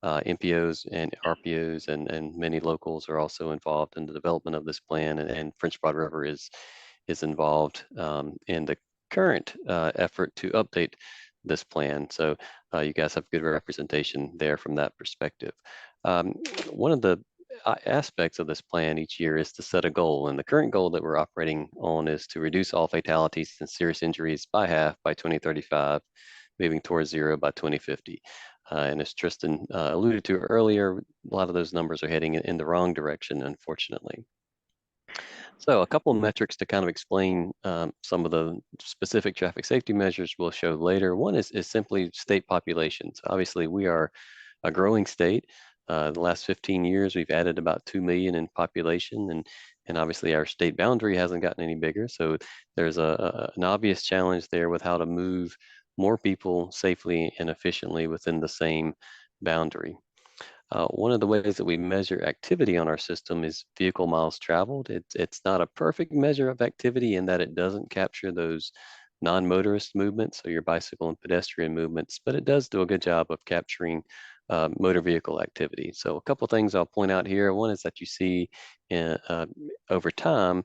MPOs and RPOs and many locals are also involved in the development of this plan, and French Broad River is involved in the current effort to update this plan. So you guys have good representation there from that perspective. One of the aspects of this plan each year is to set a goal, and the current goal that we're operating on is to reduce all fatalities and serious injuries by half by 2035, moving towards zero by 2050. And as Tristan alluded to earlier, a lot of those numbers are heading in the wrong direction, unfortunately. So a couple of metrics to kind of explain some of the specific traffic safety measures we'll show later. One is simply state populations. Obviously, we are a growing state. The last 15 years, we've added about 2 million in population, and obviously our state boundary hasn't gotten any bigger. So there's an obvious challenge there with how to move more people safely and efficiently within the same boundary. One of the ways that we measure activity on our system is vehicle miles traveled. It's not a perfect measure of activity in that it doesn't capture those non-motorist movements, so your bicycle and pedestrian movements, but it does do a good job of capturing motor vehicle activity. So a couple things I'll point out here. One is that you see over time,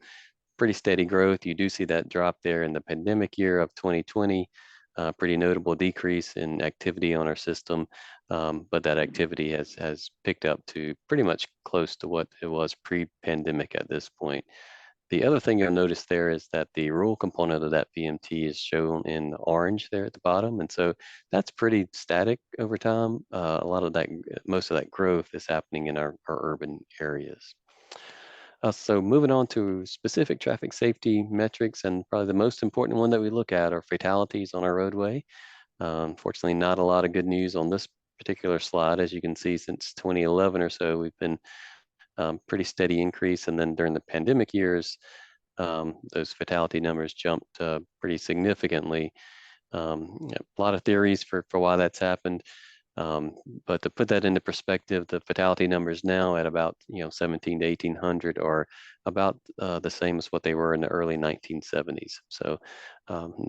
pretty steady growth. You do see that drop there in the pandemic year of 2020, pretty notable decrease in activity on our system, but that activity has picked up to pretty much close to what it was pre-pandemic at this point. The other thing you'll notice there is that the rural component of that VMT is shown in orange there at the bottom. And so that's pretty static over time. A lot of that, most of that growth is happening in our urban areas. So moving on to specific traffic safety metrics, and probably the most important one that we look at are fatalities on our roadway. Unfortunately, not a lot of good news on this particular slide. As you can see, since 2011 or so, we've been pretty steady increase. And then during the pandemic years, those fatality numbers jumped pretty significantly. A lot of theories for why that's happened. But to put that into perspective, the fatality numbers now at about 17 to 1800 are about the same as what they were in the early 1970s. So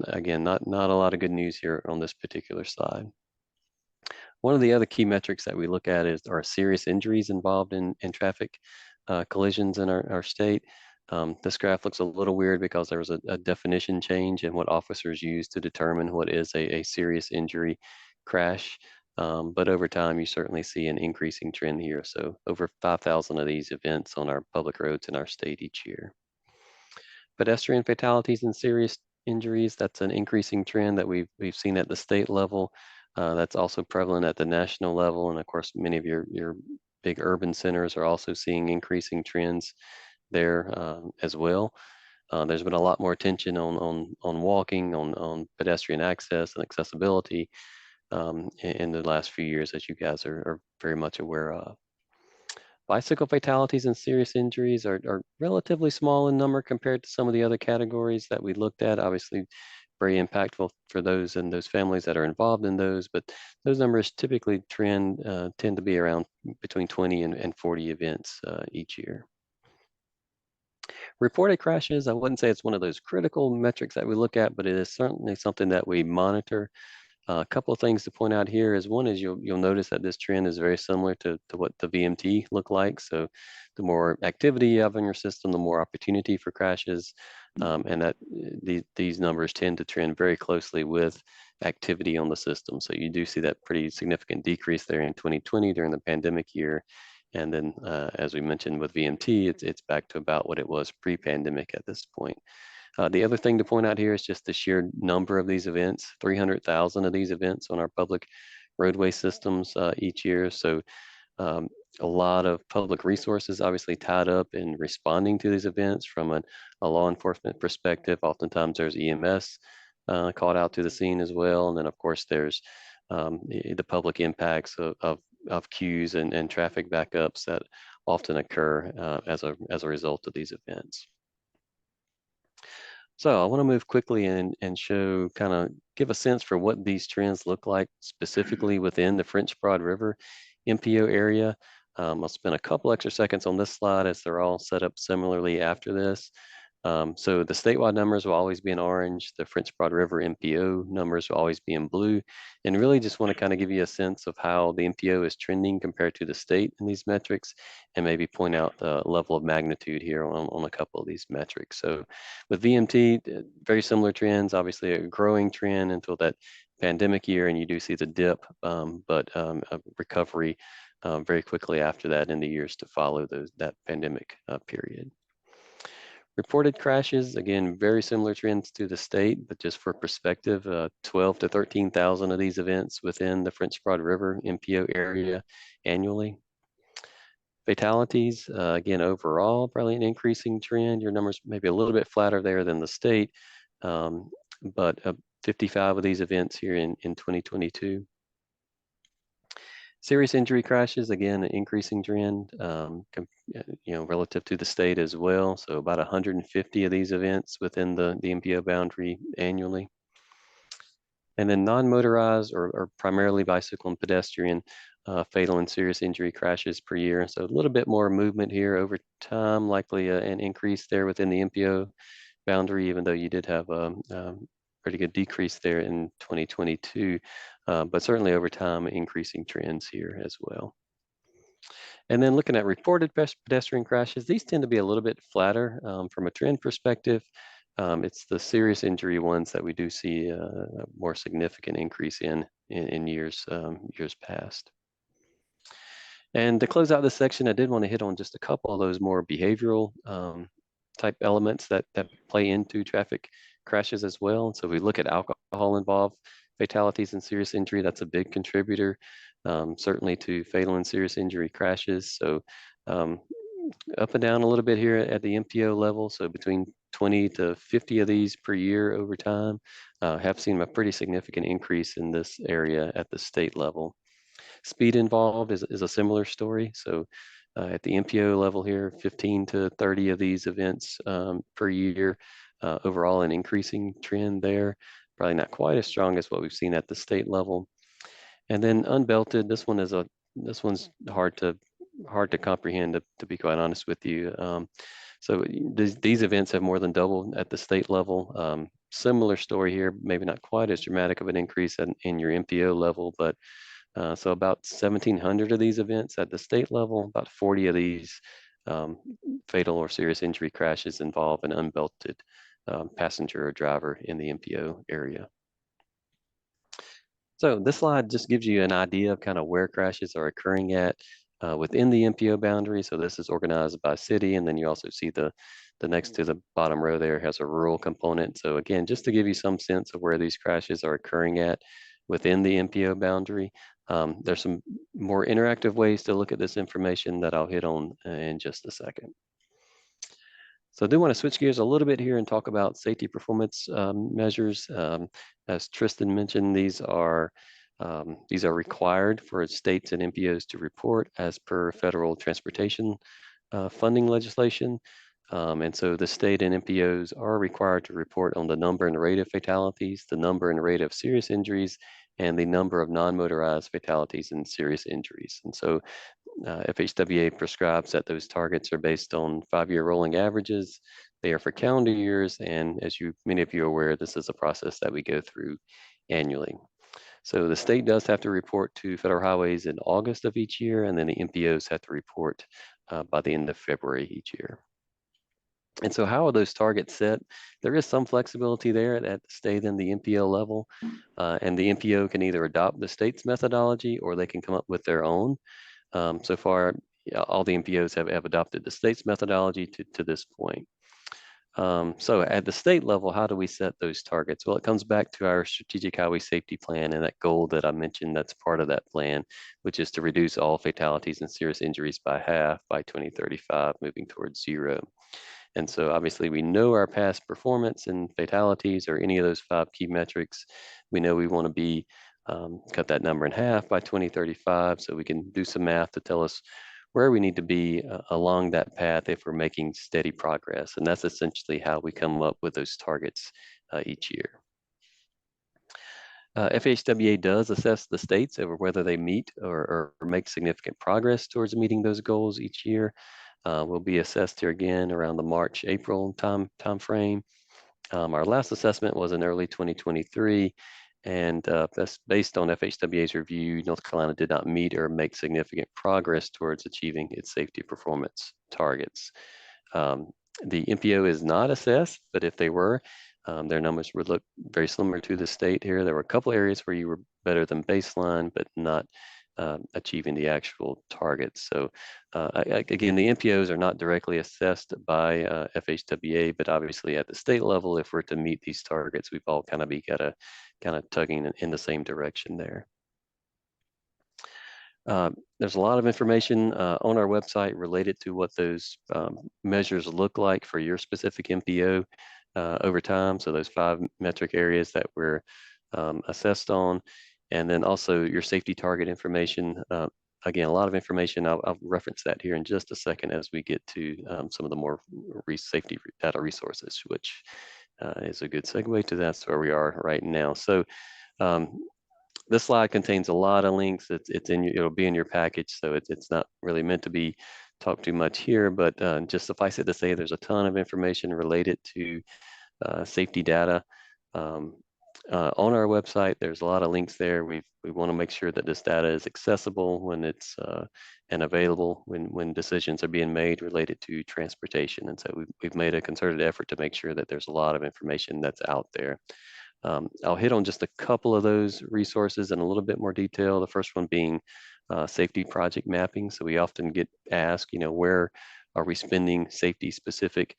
again, not a lot of good news here on this particular slide. One of the other key metrics that we look at are serious injuries involved in traffic collisions in our state. This graph looks a little weird because there was a definition change in what officers use to determine what is a serious injury crash. But over time, you certainly see an increasing trend here. So over 5,000 of these events on our public roads in our state each year. Pedestrian fatalities and serious injuries, that's an increasing trend that we've seen at the state level. That's also prevalent at the national level. And of course, many of your big urban centers are also seeing increasing trends there as well. There's been a lot more attention on walking, on pedestrian access and accessibility in the last few years, as you guys are very much aware of. Bicycle fatalities and serious injuries are relatively small in number compared to some of the other categories that we looked at. Obviously, very impactful for those and those families that are involved in those, but those numbers typically tend to be around between 20 and 40 events each year. Reported crashes, I wouldn't say it's one of those critical metrics that we look at, but it is certainly something that we monitor. A couple of things to point out here is one is you'll notice that this trend is very similar to what the VMT look like. So the more activity you have in your system, the more opportunity for crashes, and that these numbers tend to trend very closely with activity on the system. So you do see that pretty significant decrease there in 2020 during the pandemic year. And then as we mentioned with VMT, it's back to about what it was pre-pandemic at this point. The other thing to point out here is just the sheer number of these events, 300,000 of these events on our public roadway systems each year. So a lot of public resources obviously tied up in responding to these events from a law enforcement perspective. Oftentimes there's EMS called out to the scene as well. And then of course there's the public impacts of queues and traffic backups that often occur as a result of these events. So I want to move quickly and show, give a sense for what these trends look like specifically within the French Broad River MPO area. I'll spend a couple extra seconds on this slide as they're all set up similarly after this. So the statewide numbers will always be in orange. The French Broad River MPO numbers will always be in blue. And really just want to kind of give you a sense of how the MPO is trending compared to the state in these metrics, and maybe point out the level of magnitude here on a couple of these metrics. So with VMT, very similar trends, obviously a growing trend until that pandemic year, and you do see the dip, but a recovery very quickly after that in the years to follow that pandemic period. Reported crashes, again, very similar trends to the state, but just for perspective, 12 to 13,000 of these events within the French Broad River MPO area annually. Fatalities, again, overall, probably an increasing trend. Your numbers may be a little bit flatter there than the state, but 55 of these events here in 2022. Serious injury crashes, again, an increasing trend, relative to the state as well. So about 150 of these events within the MPO boundary annually. And then non-motorized or primarily bicycle and pedestrian fatal and serious injury crashes per year. So a little bit more movement here over time, likely an increase there within the MPO boundary, even though you did have a pretty good decrease there in 2022, but certainly over time, increasing trends here as well. And then looking at reported pedestrian crashes, these tend to be a little bit flatter from a trend perspective. It's the serious injury ones that we do see a more significant increase in years past. And to close out this section, I did want to hit on just a couple of those more behavioral type elements that play into traffic crashes as well. So we look at alcohol involved fatalities and serious injury. That's a big contributor, certainly to fatal and serious injury crashes. So up and down a little bit here at the MPO level. So between 20 to 50 of these per year over time. Have seen a pretty significant increase in this area at the state level. Speed involved is a similar story. So at the MPO level here, 15 to 30 of these events per year. Overall, an increasing trend there. Probably not quite as strong as what we've seen at the state level. And then unbelted, this one's hard to comprehend, to be quite honest with you. So these events have more than doubled at the state level. Similar story here, maybe not quite as dramatic of an increase in your MPO level, but so about 1,700 of these events at the state level, about 40 of these fatal or serious injury crashes involve an unbelted passenger or driver in the MPO area. So this slide just gives you an idea of kind of where crashes are occurring at within the MPO boundary. So this is organized by city, and then you also see the next to the bottom row there has a rural component. So again, just to give you some sense of where these crashes are occurring at within the MPO boundary. There's some more interactive ways to look at this information that I'll hit on in just a second. So I do want to switch gears a little bit here and talk about safety performance measures. As Tristan mentioned, these are required for states and MPOs to report as per federal transportation funding legislation. And so the state and MPOs are required to report on the number and rate of fatalities, the number and rate of serious injuries, and the number of non-motorized fatalities and serious injuries. And so FHWA prescribes that those targets are based on 5-year rolling averages. They are for calendar years, and as many of you are aware, this is a process that we go through annually. So the state does have to report to Federal Highways in August of each year, and then the MPOs have to report by the end of February each year. And so how are those targets set? There is some flexibility there at the state and the MPO level, and the MPO can either adopt the state's methodology or they can come up with their own. So far, all the MPOs have adopted the state's methodology to this point. So at the state level, how do we set those targets? Well, it comes back to our strategic highway safety plan and that goal that I mentioned that's part of that plan, which is to reduce all fatalities and serious injuries by half by 2035, moving towards zero. And so obviously we know our past performance and fatalities or any of those 5 key metrics. We know we want to be cut that number in half by 2035, so we can do some math to tell us where we need to be along that path if we're making steady progress. And that's essentially how we come up with those targets each year. FHWA does assess the states over whether they meet or make significant progress towards meeting those goals each year. Will be assessed here again around the March, April time frame. Our last assessment was in early 2023, and that's based on FHWA's review. North Carolina did not meet or make significant progress towards achieving its safety performance targets. The MPO is not assessed, but if they were, their numbers would look very similar to the state here. There were a couple areas where you were better than baseline, but not achieving the actual targets. So again, the MPOs are not directly assessed by FHWA, but obviously at the state level, if we're to meet these targets, we've all kind of tugging in the same direction there. There's a lot of information on our website related to what those measures look like for your specific MPO over time. So those 5 metric areas that we're assessed on, and then also your safety target information. Again, a lot of information. I'll reference that here in just a second as we get to some of the more safety data resources, which is a good segue to that's where we are right now. So this slide contains a lot of links. It'll be in your package, so it's not really meant to be talked too much here, but just suffice it to say there's a ton of information related to safety data. On our website, there's a lot of links there. We want to make sure that this data is accessible when it's and available when decisions are being made related to transportation. And so we've made a concerted effort to make sure that there's a lot of information that's out there. I'll hit on just a couple of those resources in a little bit more detail. The first one being safety project mapping. So we often get asked, where are we spending safety specific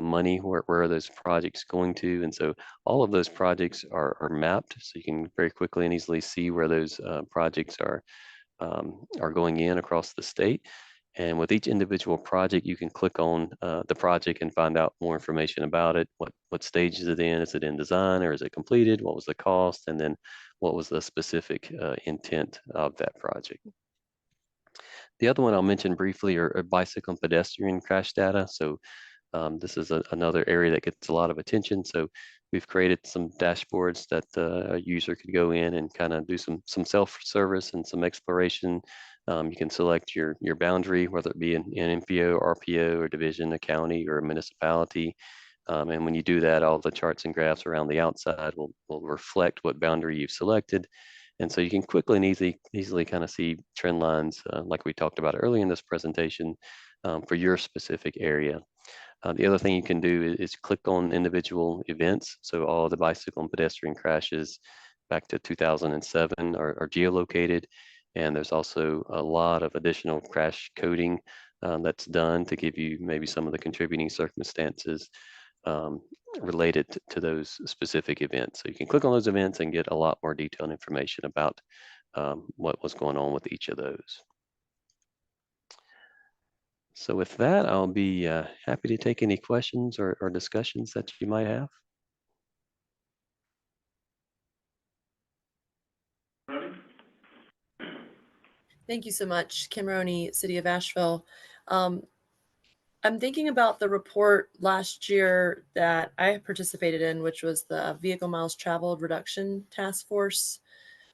money, where are those projects going to? And so all of those projects are mapped, so you can very quickly and easily see where those projects are going in across the state. And with each individual project, you can click on the project and find out more information about it. What stage is it in? Is it in design or is it completed? What was the cost? And then what was the specific intent of that project? The other one I'll mention briefly are bicycle and pedestrian crash data. So this is another area that gets a lot of attention. So we've created some dashboards that a user could go in and kind of do some self-service and some exploration. You can select your boundary, whether it be an MPO, RPO, or division, a county, or a municipality. And when you do that, all the charts and graphs around the outside will reflect what boundary you've selected. And so you can quickly and easily kind of see trend lines, like we talked about earlier in this presentation, for your specific area. The other thing you can do is click on individual events. So all the bicycle and pedestrian crashes back to 2007 are geolocated. And there's also a lot of additional crash coding that's done to give you maybe some of the contributing circumstances related to those specific events. So you can click on those events and get a lot more detailed information about what was going on with each of those. So with that, I'll be happy to take any questions or discussions that you might have. Thank you so much, Kim Roney, City of Asheville. I'm thinking about the report last year that I participated in, which was the Vehicle Miles Traveled Reduction Task Force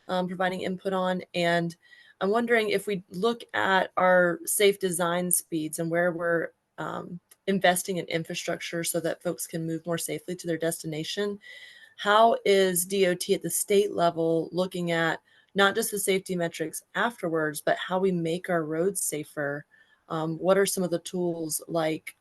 providing input on. And I'm wondering if we look at our safe design speeds and where we're investing in infrastructure so that folks can move more safely to their destination, how is DOT at the state level looking at not just the safety metrics afterwards, but how we make our roads safer? What are some of the tools like,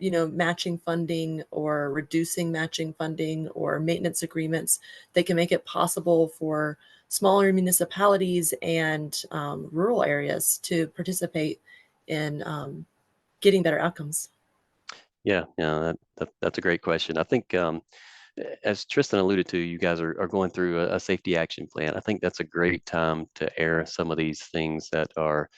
matching funding or reducing matching funding or maintenance agreements that can make it possible for smaller municipalities and rural areas to participate in getting better outcomes? Yeah, that's a great question. I think as Tristan alluded to, you guys are going through a safety action plan. I think that's a great time to air some of these things that are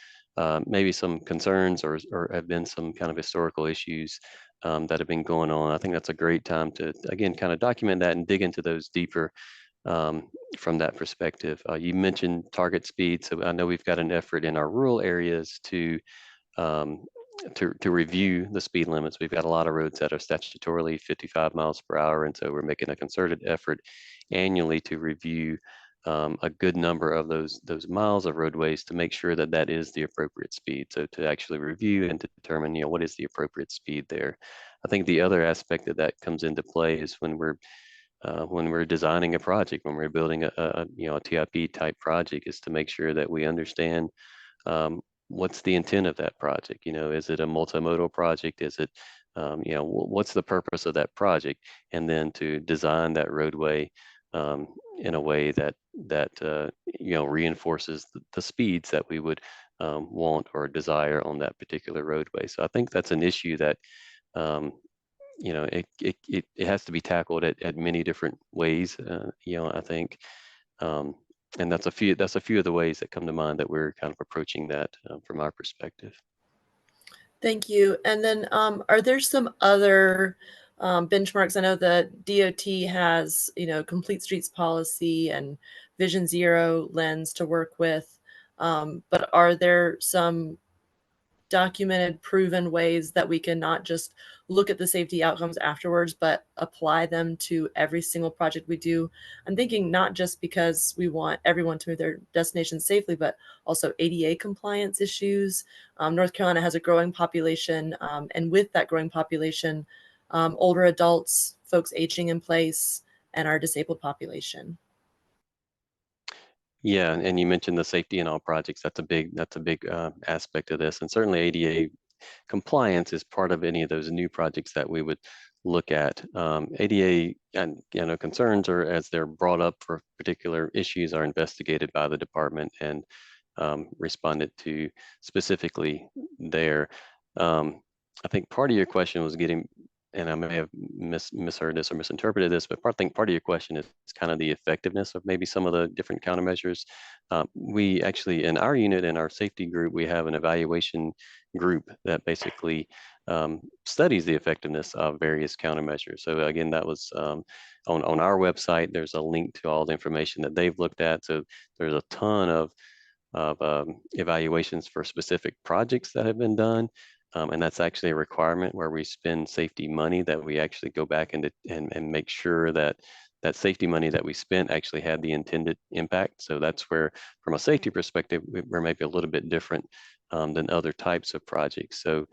maybe some concerns or have been some kind of historical issues that have been going on. I think that's a great time to, again, kind of document that and dig into those deeper from that perspective. You mentioned target speed. So I know we've got an effort in our rural areas to review the speed limits. We've got a lot of roads that are statutorily 55 miles per hour. And so we're making a concerted effort annually to review a good number of those miles of roadways to make sure that that is the appropriate speed. So to actually review and to determine, what is the appropriate speed there. I think the other aspect that comes into play is when we're designing a project, when we're building a TIP type project, is to make sure that we understand what's the intent of that project. Is it a multimodal project? Is it, what's the purpose of that project? And then to design that roadway in a way that reinforces the speeds that we would want or desire on that particular roadway. So I think that's an issue that it has to be tackled at many different ways. I think, and that's a few of the ways that come to mind that we're kind of approaching that from our perspective. Thank you. And then are there some other benchmarks? I know the DOT has, Complete Streets policy and Vision Zero lens to work with. But are there some documented, proven ways that we can not just look at the safety outcomes afterwards, but apply them to every single project we do? I'm thinking not just because we want everyone to move their destination safely, but also ADA compliance issues. North Carolina has a growing population, and with that growing population, older adults, folks aging in place, and our disabled population. Yeah, and you mentioned the safety in all projects. That's a big aspect of this, and certainly ADA compliance is part of any of those new projects that we would look at. ADA and concerns, or as they're brought up for particular issues, are investigated by the department and responded to specifically there. I think part of your question was getting, and I may have misheard this or misinterpreted this, but I think part of your question is kind of the effectiveness of maybe some of the different countermeasures. We actually, in our unit, in our safety group, we have an evaluation group that basically studies the effectiveness of various countermeasures. So again, that was on our website. There's a link to all the information that they've looked at. So there's a ton of evaluations for specific projects that have been done. And that's actually a requirement where we spend safety money, that we actually go back and make sure that that safety money that we spent actually had the intended impact. So that's where, from a safety perspective, we're maybe a little bit different than other types of projects. So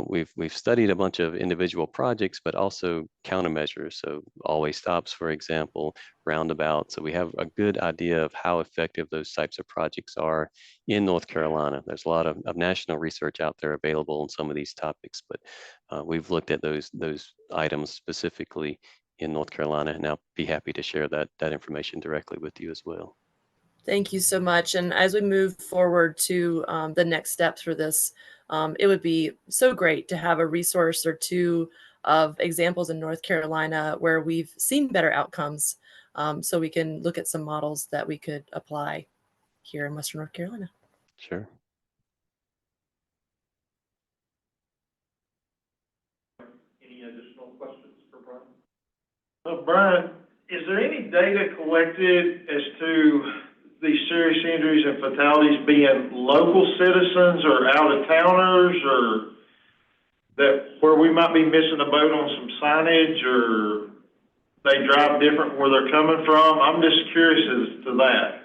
we've studied a bunch of individual projects, but also countermeasures. So always stops, for example, roundabouts. So we have a good idea of how effective those types of projects are in North Carolina. There's a lot of national research out there available on some of these topics, but we've looked at those items specifically in North Carolina, and I'll be happy to share that information directly with you as well. Thank you so much. And as we move forward to the next steps for this, it would be so great to have a resource or two of examples in North Carolina where we've seen better outcomes, so we can look at some models that we could apply here in Western North Carolina. Sure. Any additional questions for Brian? Brian, is there any data collected as to these serious injuries and fatalities being local citizens or out-of-towners, or that where we might be missing a boat on some signage, or they drive different where they're coming from? I'm just curious as to that.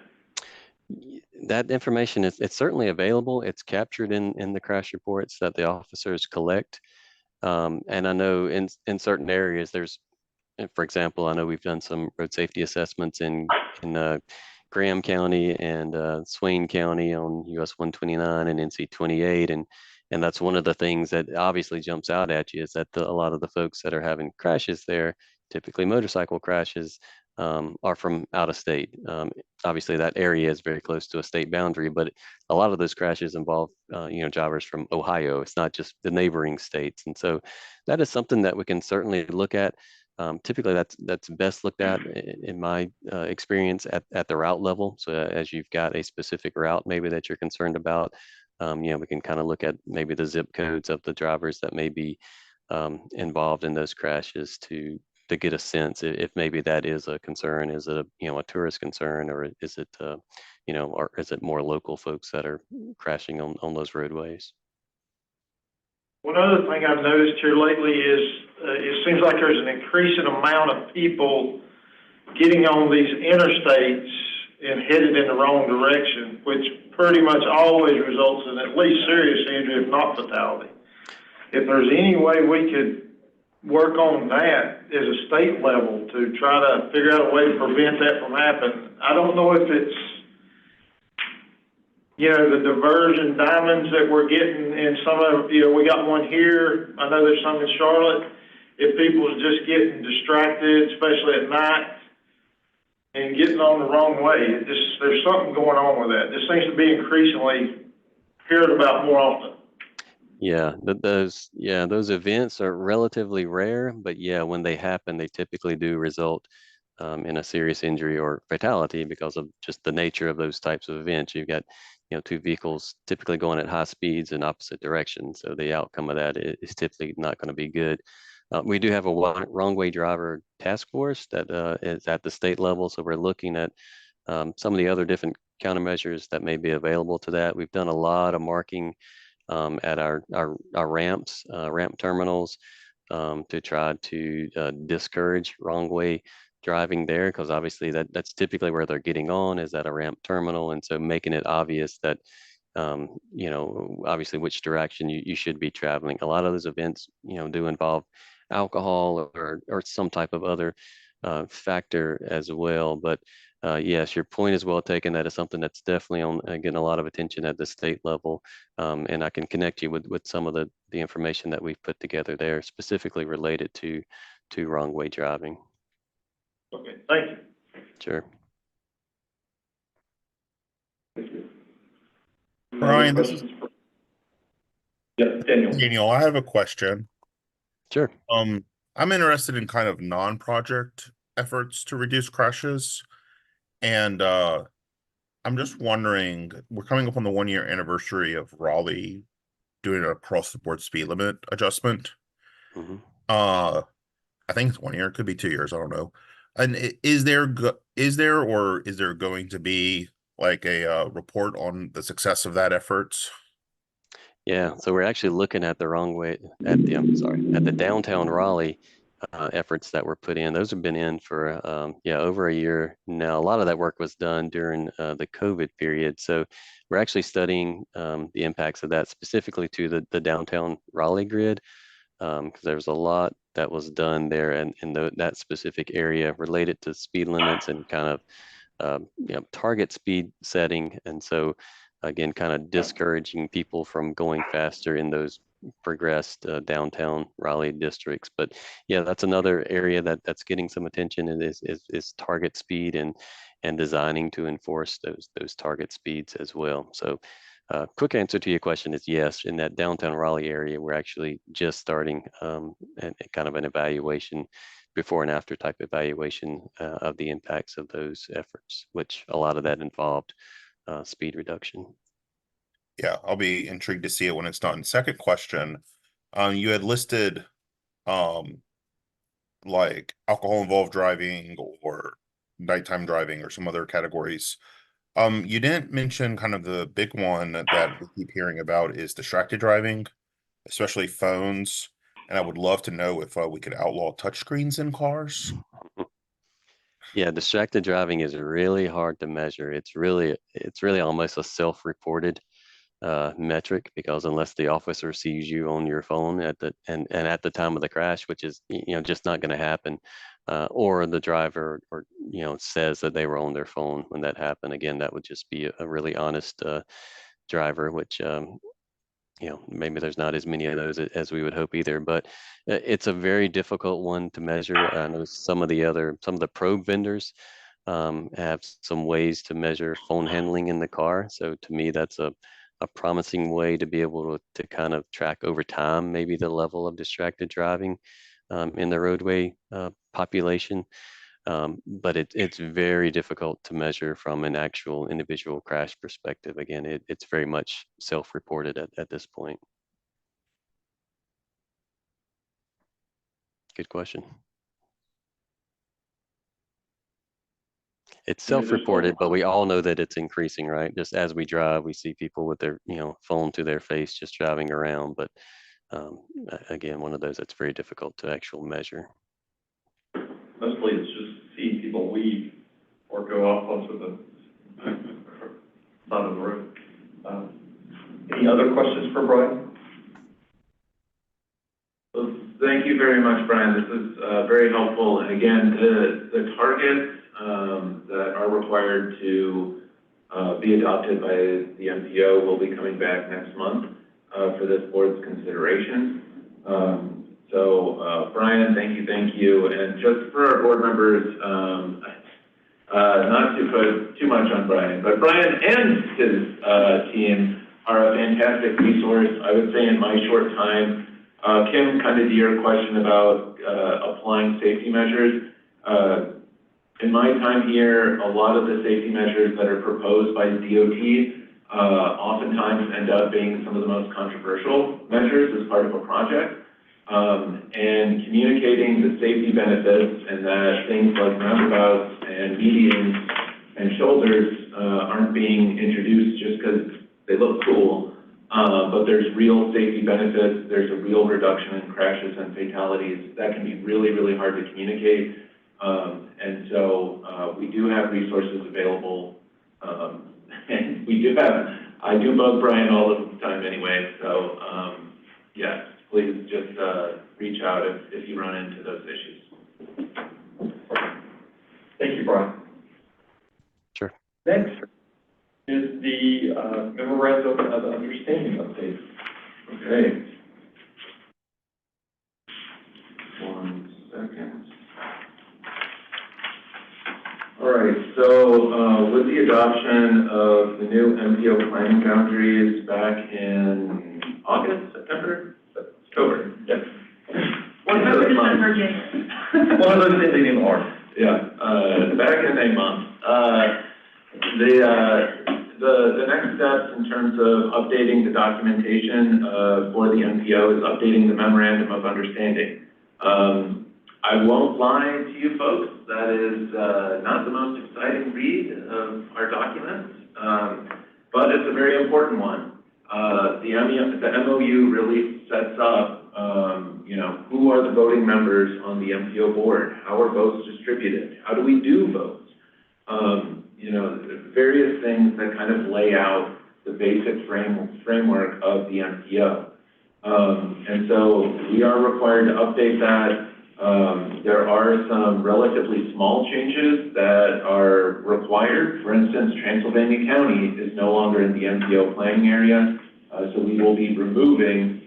That information it's certainly available. It's captured in the crash reports that the officers collect. And I know in certain areas there's, for example, I know we've done some road safety assessments in Graham County and Swain County on US 129 and NC 28, and that's one of the things that obviously jumps out at you, is that a lot of the folks that are having crashes there, typically motorcycle crashes, are from out of state. Obviously that area is very close to a state boundary, but a lot of those crashes involve drivers from Ohio. It's not just the neighboring states, and so that is something that we can certainly look at. Typically that's best looked at in my experience at the route level. So as you've got a specific route maybe that you're concerned about, we can kind of look at maybe the zip codes of the drivers that may be involved in those crashes to get a sense if maybe that is a concern. Is it a tourist concern, or is it or is it more local folks that are crashing on those roadways? One other thing I've noticed here lately is it seems like there's an increasing amount of people getting on these interstates and headed in the wrong direction, which pretty much always results in at least serious injury, if not fatality. If there's any way we could work on that as a state level to try to figure out a way to prevent that from happening. I don't know if it's, you know, the diversion diamonds that we're getting in some of, you know, we got one here. I know there's some in Charlotte. If people's just getting distracted, especially at night, and getting on the wrong way, there's something going on with that. This seems to be increasingly heard about more often. Yeah, those events are relatively rare, but yeah, when they happen, they typically do result in a serious injury or fatality because of just the nature of those types of events. You've got, you know, two vehicles typically going at high speeds in opposite directions, so the outcome of that is typically not going to be good. We do have a wrong way driver task force that is at the state level, so we're looking at some of the other different countermeasures that may be available to that. We've done a lot of marking at our ramps, ramp terminals, to try to discourage wrong way driving there, because obviously that's typically where they're getting on, is at a ramp terminal, and so making it obvious that you know, obviously which direction you should be traveling. A lot of those events, you know, do involve alcohol or some type of other factor as well, but yes, your point is well taken. That is something that's definitely on, getting a lot of attention at the state level. And I can connect you with some of the information that we've put together there, specifically related to wrong way driving. Okay, thank you. Sure. Brian, this is Daniel. Daniel. I have a question. Sure. I'm interested in kind of non-project efforts to reduce crashes. And I'm just wondering, we're coming up on the 1-year anniversary of Raleigh doing an across-the-board speed limit adjustment. Mm-hmm. I think it's 1 year, it could be 2 years, I don't know. And is there going to be like a report on the success of that efforts? Yeah, so we're actually looking at the wrong way at the downtown Raleigh efforts that were put in. Those have been in for over a year now. A lot of that work was done during the COVID period. So we're actually studying the impacts of that specifically to the downtown Raleigh grid, because there's a lot that was done there and in that specific area related to speed limits and kind of target speed setting. And so again, kind of discouraging people from going faster in those progressed downtown Raleigh districts. But yeah, that's another area that's getting some attention, and is target speed and designing to enforce those target speeds as well. So quick answer to your question is yes. In that downtown Raleigh area, we're actually just starting kind of an evaluation, before and after type evaluation of the impacts of those efforts, which a lot of that involved speed reduction. Yeah, I'll be intrigued to see it when it's done. Second question, you had listed like alcohol involved driving or nighttime driving or some other categories. You didn't mention kind of the big one that we keep hearing about is distracted driving, especially phones. And I would love to know if we could outlaw touchscreens in cars. Yeah, distracted driving is really hard to measure. It's really almost a self-reported metric, because unless the officer sees you on your phone at the time of the crash, which is just not going to happen, or the driver or says that they were on their phone when that happened, again, that would just be a really honest driver, which maybe there's not as many of those as we would hope either, but it's a very difficult one to measure. I know some of the probe vendors have some ways to measure phone handling in the car. So to me, that's a promising way to be able to kind of track over time, maybe the level of distracted driving in the roadway population. But it's very difficult to measure from an actual individual crash perspective. Again, it's very much self-reported at this point. Good question. It's self-reported, but we all know that it's increasing, right? Just as we drive, we see people with their phone to their face just driving around. But again, one of those that's very difficult to actually measure. Mostly it's just seeing people or go off onto the side of the road. Any other questions for Brian? Well, thank you very much, Brian. This is very helpful. And again, the targets that are required to be adopted by the MPO will be coming back next month for this board's consideration. Brian, thank you. And just for our board members, not to put too much on Brian, but Brian and his team are a fantastic resource. I would say in my short time, Kim, kind of to your question about applying safety measures, in my time here, a lot of the safety measures that are proposed by DOT oftentimes end up being some of the most controversial measures as part of a project. And communicating the safety benefits and that things like roundabouts and medians and shoulders aren't being introduced just because they look cool, but there's real safety benefits, there's a real reduction in crashes and fatalities. That can be really, really hard to communicate. And so we do have resources available. And I do bug Brian all the time anyway, so yeah, please just reach out if you run into those issues. Thank you, Brian. Sure. Next is the memorandum of understanding update. Okay. 1 second. All right, so with the adoption of the new MPO planning boundaries back in August, September? October, yes. One of December, January. One of those things even hard. Yeah, back in a month. The next steps in terms of updating the documentation for the MPO is updating the memorandum of understanding. I won't lie to you folks, that is not the most exciting read of our documents, but it's a very important one. The MOU really sets up, who are the voting members on the MPO board? How are votes distributed? How do we do votes? Various things that kind of lay out the basic framework of the MPO. And so we are required to update that. There are some relatively small changes that are required. For instance, Transylvania County is no longer in the MPO planning area, so we will be removing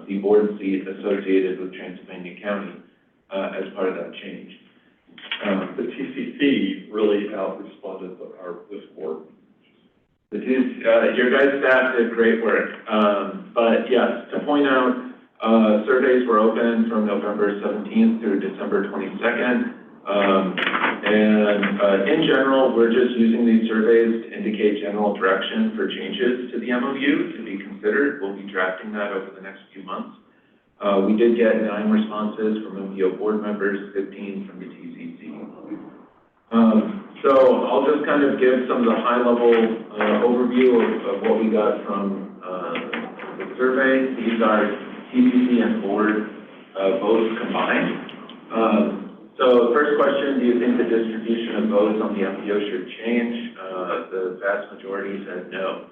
the board seat associated with Transylvania County as part of that change. The TCC really out-responded this board. Your guys' staff did great work. But yes, to point out, surveys were open from November 17th through December 22nd. In general, we're just using these surveys to indicate general direction for changes to the MOU to be considered. We'll be drafting that over the next few months. We did get 9 responses from MPO board members, 15 from the TCC. So I'll just kind of give some of the high-level overview of what we got from the survey. These are TCC and board votes combined. So the first question, do you think the distribution of votes on the MPO should change? The vast majority said no.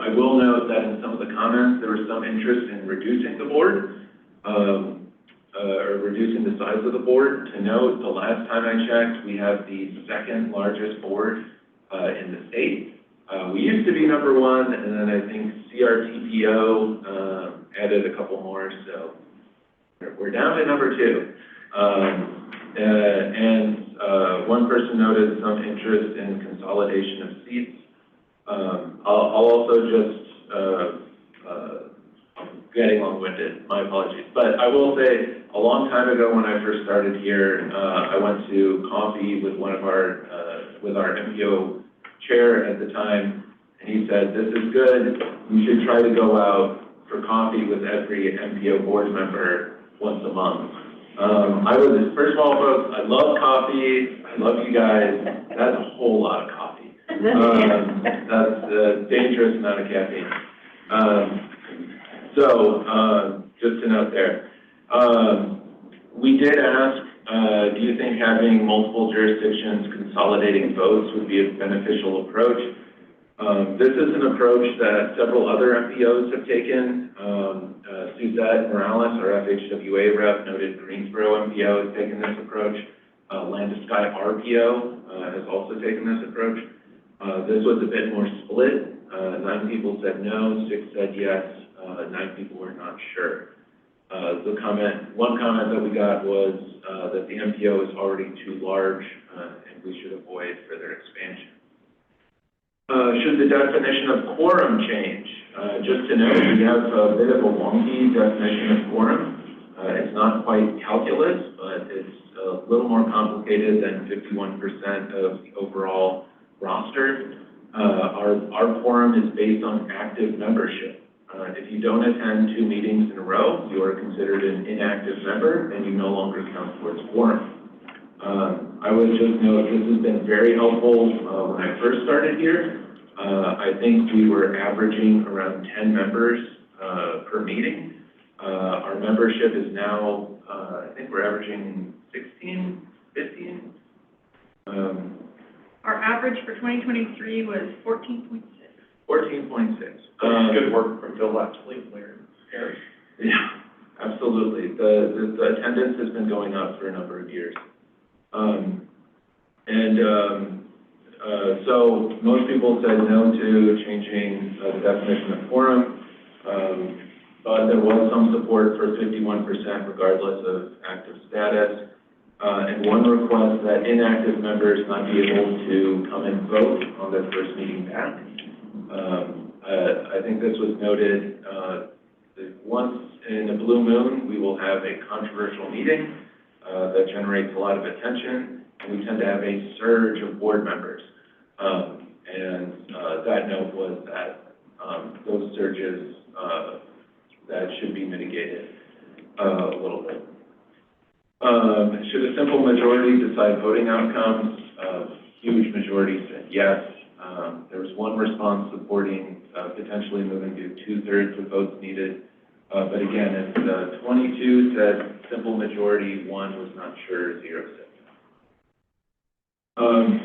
I will note that in some of the comments, there was some interest in reducing the board, or reducing the size of the board. To note, the last time I checked, we have the second largest board in the state. We used to be number 1, and then I think CRTPO added a couple more, so we're down to number 2. One person noted some interest in consolidation of seats. I'll also just, I'm getting long-winded, my apologies. But I will say, a long time ago when I first started here, I went to coffee with with our MPO chair at the time, and he said, this is good, we should try to go out for coffee with every MPO board member once a month. First of all, folks, I love coffee, I love you guys, that's a whole lot of coffee. That's a dangerous amount of caffeine. Just a note there. We did ask do you think having multiple jurisdictions consolidating votes would be a beneficial approach? This is an approach that several other MPOs have taken. Suzette Morales, our FHWA rep, noted Greensboro MPO has taken this approach. Land to Sky RPO has also taken this approach. This was a bit more split. 9 people said no, 6 said yes, 9 people were not sure. One comment that we got was that the MPO is already too large and we should avoid further expansion. Should the definition of quorum change? Just to note, we have a bit of a wonky definition of quorum. It's not quite calculus, but it's a little more complicated than 51% of the overall roster. Our quorum is based on active membership. If you don't attend 2 meetings in a row, you are considered an inactive member and you no longer count towards quorum. I would just note this has been very helpful when I first started here. I think we were averaging around 10 members per meeting. Our membership is now, I think we're averaging 16, 15. Our average for 2023 was 14.6. 14.6. Good work from Phil Lapsley, Larry Harris. Yeah, absolutely. The attendance has been going up for a number of years. So most people said no to changing the definition of quorum, but there was some support for 51% regardless of active status. And one request that inactive members not be able to come and vote on their first meeting back. I think this was noted that once in a blue moon, we will have a controversial meeting that generates a lot of attention, and we tend to have a surge of board members. That note was that those surges that should be mitigated a little bit. Should a simple majority decide voting outcomes? Huge majority said yes. There was one response supporting potentially moving to 2/3 of votes needed. But again, it's 22 said simple majority, 1 was not sure, 0 said no.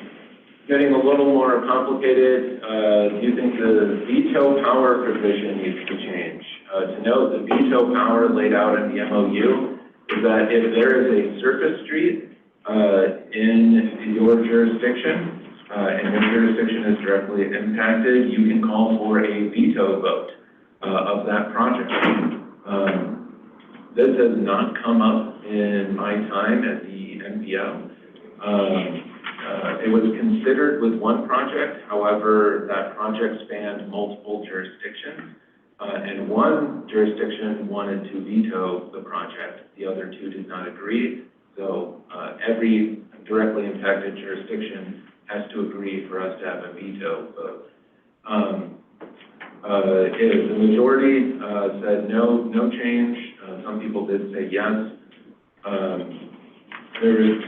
Getting a little more complicated, do you think the veto power provision needs to change? To note, the veto power laid out in the MOU is that if there is a surface street in your jurisdiction, and your jurisdiction is directly impacted, you can call for a veto vote of that project. This has not come up in my time at the MPO. It was considered with one project, however, that project spanned multiple jurisdictions, and one jurisdiction wanted to veto the project. The other 2 did not agree, so every directly impacted jurisdiction has to agree for us to have a veto vote. If the majority said no change, some people did say yes. There is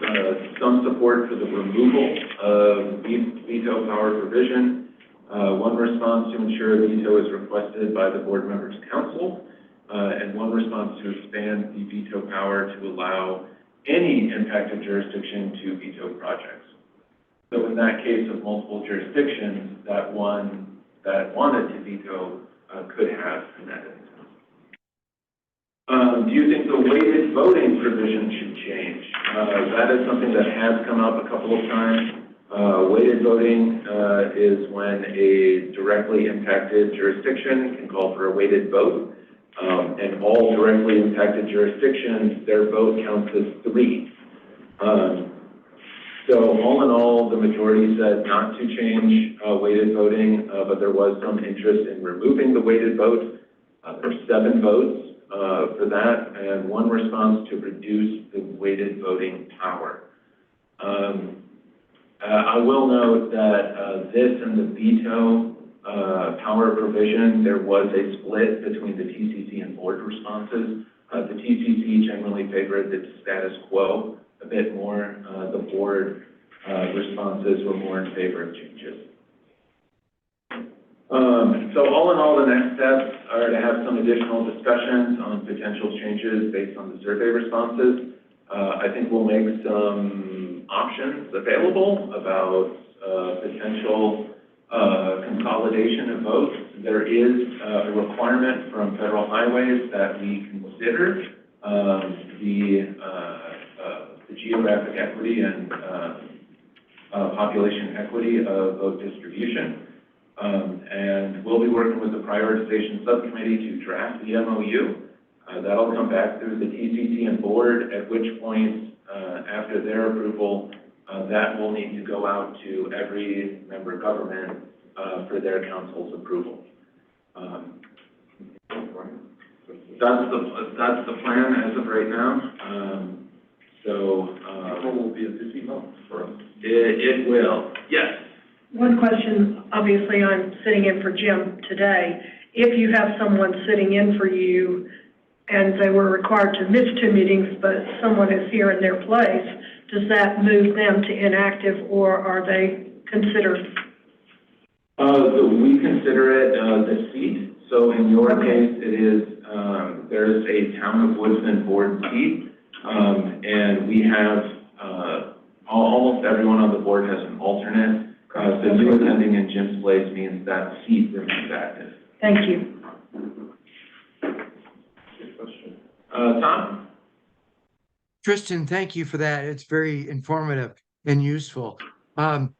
some support for the removal of veto power provision. One response to ensure a veto is requested by the board members' council, and one response to expand the veto power to allow any impacted jurisdiction to veto projects. So in that case of multiple jurisdictions, that one that wanted to veto could have an edit. Do you think the weighted voting provision should change? That is something that has come up a couple of times. Weighted voting is when a directly impacted jurisdiction can call for a weighted vote, and all directly impacted jurisdictions, their vote counts as 3. So all in all, the majority said not to change weighted voting, but there was some interest in removing the weighted vote. There were 7 votes for that, and 1 response to reduce the weighted voting power. I will note that this and the veto power provision, there was a split between the TCC and board responses. The TCC generally favored the status quo a bit more. The board responses were more in favor of changes. So all in all, the next steps are to have some additional discussions on potential changes based on the survey responses. I think we'll make some options available about potential consolidation of votes. There is a requirement from federal highways that we consider the geographic equity and population equity of vote distribution. And we'll be working with the prioritization subcommittee to draft the MOU. That'll come back through the TCC and board, at which point, after their approval, that will need to go out to every member government for their council's approval. That's the plan as of right now. April will be a busy month for us. It will, yes. One question, obviously, I'm sitting in for Jim today. If you have someone sitting in for you and they were required to miss 2 meetings, but someone is here in their place, does that move them to inactive, or are they considered? We consider it the seat. So in your case, it is, there's a Town of Woodsman board seat, and we have, almost everyone on the board has an alternate. So you attending in Jim's place means that seat remains active. Thank you. Good question. Tom? Tristan, thank you for that. It's very informative and useful. On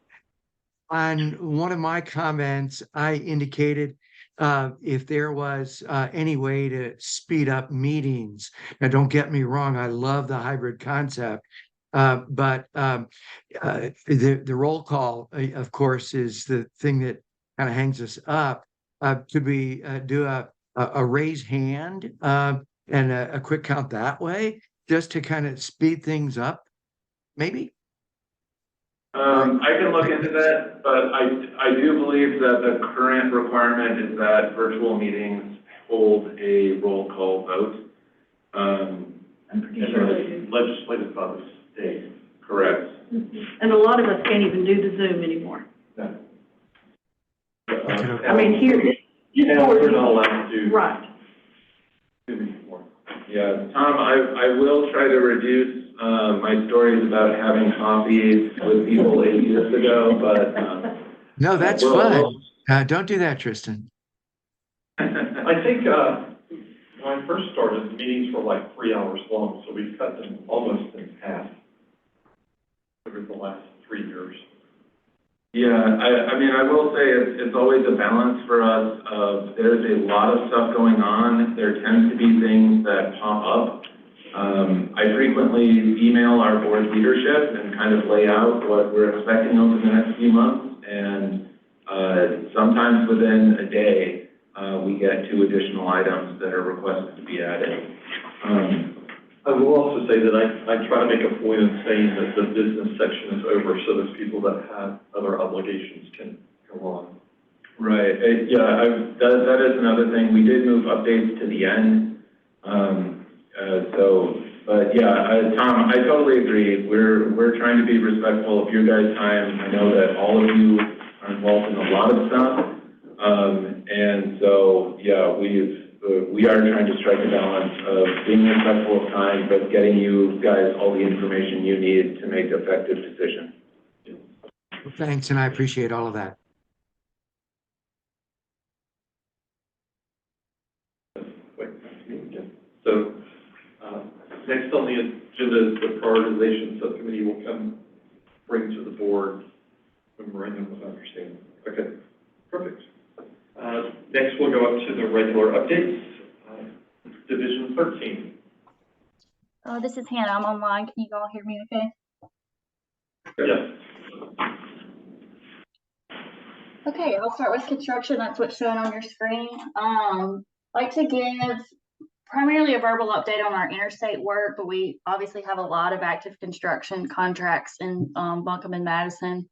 one of my comments, I indicated if there was any way to speed up meetings. Now, don't get me wrong, I love the hybrid concept. But the roll call, of course, is the thing that kind of hangs us up. Could we do a raise hand and a quick count that way, just to kind of speed things up, maybe? I can look into that, but I do believe that the current requirement is that virtual meetings hold a roll call vote. I'm pretty sure they do. Legislative bodies. Days. Correct. And a lot of us can't even do the Zoom anymore. No. I mean, here, this board, we're not allowed to do. right. Yeah, Tom, I will try to reduce my stories about having coffee with people 8 years ago, but No, that's fun. Don't do that, Tristan. I think when I first started, the meetings were like 3 hours long, so we've cut them almost in half over the last 3 years. Yeah, I mean, I will say it's always a balance for us of there's a lot of stuff going on. There tends to be things that pop up. I frequently email our board leadership and kind of lay out what we're expecting over the next few months. And sometimes within a day, we get 2 additional items that are requested to be added. I will also say that I try to make a point of saying that the business section is over, so those people that have other obligations can go on. Right. That is another thing. We did move updates to the end. But yeah, Tom, I totally agree. We're trying to be respectful of your guys' time. I know that all of you are involved in a lot of stuff. And so, yeah, we are trying to strike a balance of being respectful of time, but getting you guys all the information you need to make effective decisions. Well, thanks, and I appreciate all of that. So next on the agenda is the prioritization subcommittee will come bring to the board memorandum of understanding. Okay, perfect. Next, we'll go up to the regular updates. Division 13. This is Hannah. I'm online. Can you all hear me okay? Yes. Okay, I'll start with construction. That's what's shown on your screen. I'd like to give primarily a verbal update on our interstate work, but we obviously have a lot of active construction contracts in Buncombe and Madison.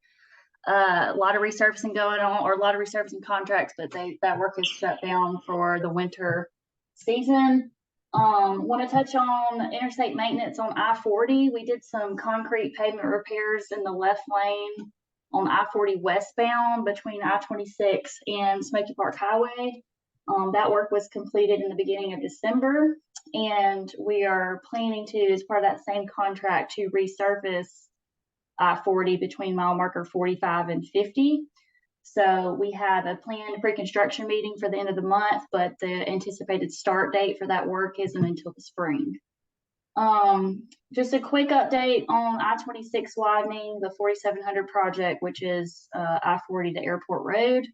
A lot of resurfacing going on, or a lot of resurfacing contracts, but that work is shut down for the winter season. Want to touch on interstate maintenance on I-40. We did some concrete pavement repairs in the left lane on I-40 westbound between I-26 and Smoky Park Highway. That work was completed in the beginning of December, and we are planning to, as part of that same contract, to resurface I-40 between mile marker 45 and 50. So we have a planned pre-construction meeting for the end of the month, but the anticipated start date for that work isn't until the spring. Just a quick update on I-26 widening, the 4700 project, which is I-40 to Airport Road.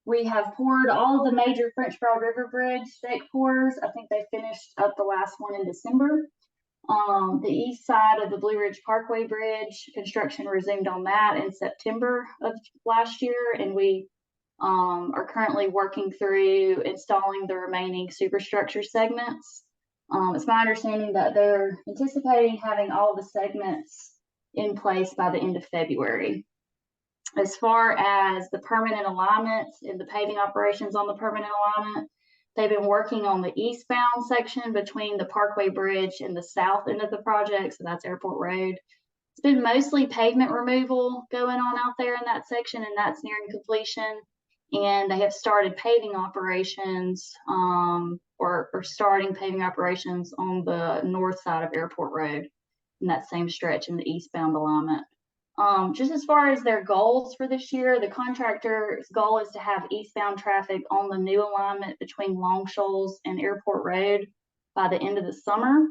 We have poured all of the major French Broad River Bridge stake pours. I think they finished up the last one in December. The east side of the Blue Ridge Parkway Bridge, construction resumed on that in September of last year, and we are currently working through installing the remaining superstructure segments. It's my understanding that they're anticipating having all the segments in place by the end of February. As far as the permanent alignments and the paving operations on the permanent alignment, they've been working on the eastbound section between the Parkway Bridge and the south end of the project, so that's Airport Road. It's been mostly pavement removal going on out there in that section, and that's nearing completion. And they have started paving operations, or starting paving operations on the north side of Airport Road in that same stretch in the eastbound alignment. Just as far as their goals for this year, the contractor's goal is to have eastbound traffic on the new alignment between Long Shoals and Airport Road by the end of the summer,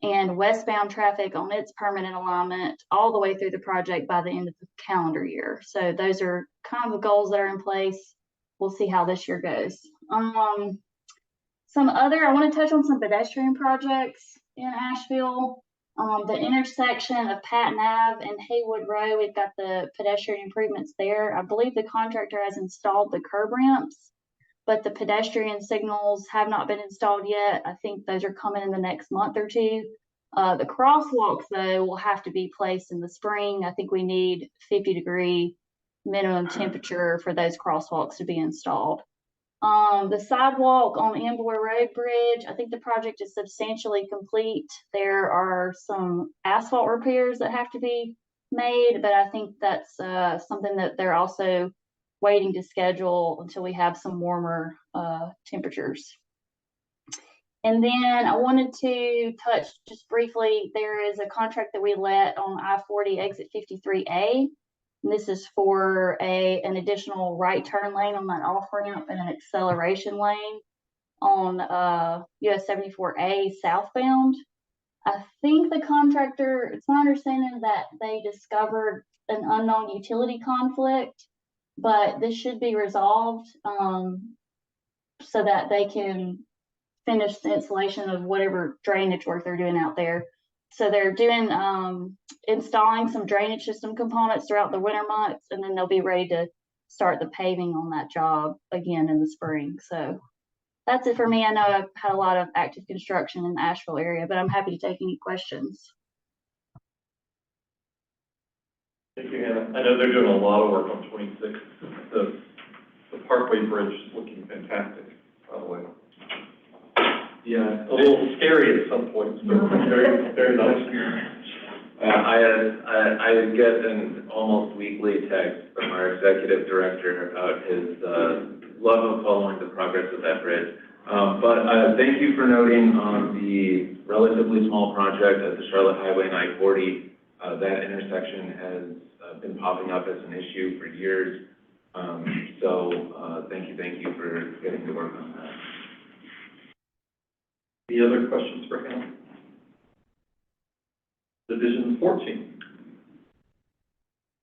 and westbound traffic on its permanent alignment all the way through the project by the end of the calendar year. So those are kind of the goals that are in place. We'll see how this year goes. I want to touch on some pedestrian projects in Asheville. The intersection of Patton Ave and Haywood Road, we've got the pedestrian improvements there. I believe the contractor has installed the curb ramps, but the pedestrian signals have not been installed yet. I think those are coming in the next month or two. The crosswalks, though, will have to be placed in the spring. I think we need 50-degree minimum temperature for those crosswalks to be installed. The sidewalk on Amboy Road Bridge, I think the project is substantially complete. There are some asphalt repairs that have to be made, but I think that's something that they're also waiting to schedule until we have some warmer temperatures. And then I wanted to touch just briefly, there is a contract that we let on I-40 exit 53A. And this is for an additional right turn lane on that off ramp and an acceleration lane on US 74A southbound. I think the contractor, it's my understanding that they discovered an unknown utility conflict, but this should be resolved so that they can finish the installation of whatever drainage work they're doing out there. So they're doing installing some drainage system components throughout the winter months, and then they'll be ready to start the paving on that job again in the spring. So that's it for me. I know I've had a lot of active construction in the Asheville area, but I'm happy to take any questions. Thank you, Hannah. I know they're doing a lot of work on 26. The Parkway Bridge is looking fantastic, by the way. Yeah. A little scary at some points, but very, very nice. I get an almost weekly text from our executive director about his love of following the progress of that bridge. But thank you for noting on the relatively small project at the Charlotte Highway and I-40. That intersection has been popping up as an issue for years. So thank you for getting to work on that. Any other questions for him? Division 14.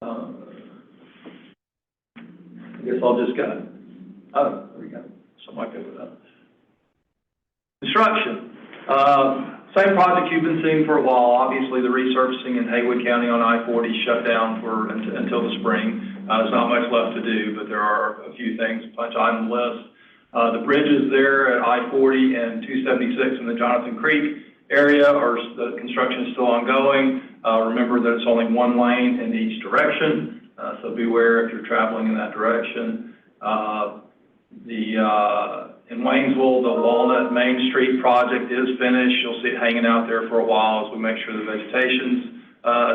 I guess I'll just go. Oh, there we go. So I might go with that. Construction. Same project you've been seeing for a while. Obviously, the resurfacing in Haywood County on I-40 shut down until the spring. There's not much left to do, but there are a few things punch item list. The bridges there at I-40 and 276 in the Jonathan Creek area the construction is still ongoing. Remember that it's only one lane in each direction, so beware if you're traveling in that direction. In Waynesville, the Walnut Main Street project is finished. You'll see it hanging out there for a while as we make sure the vegetation's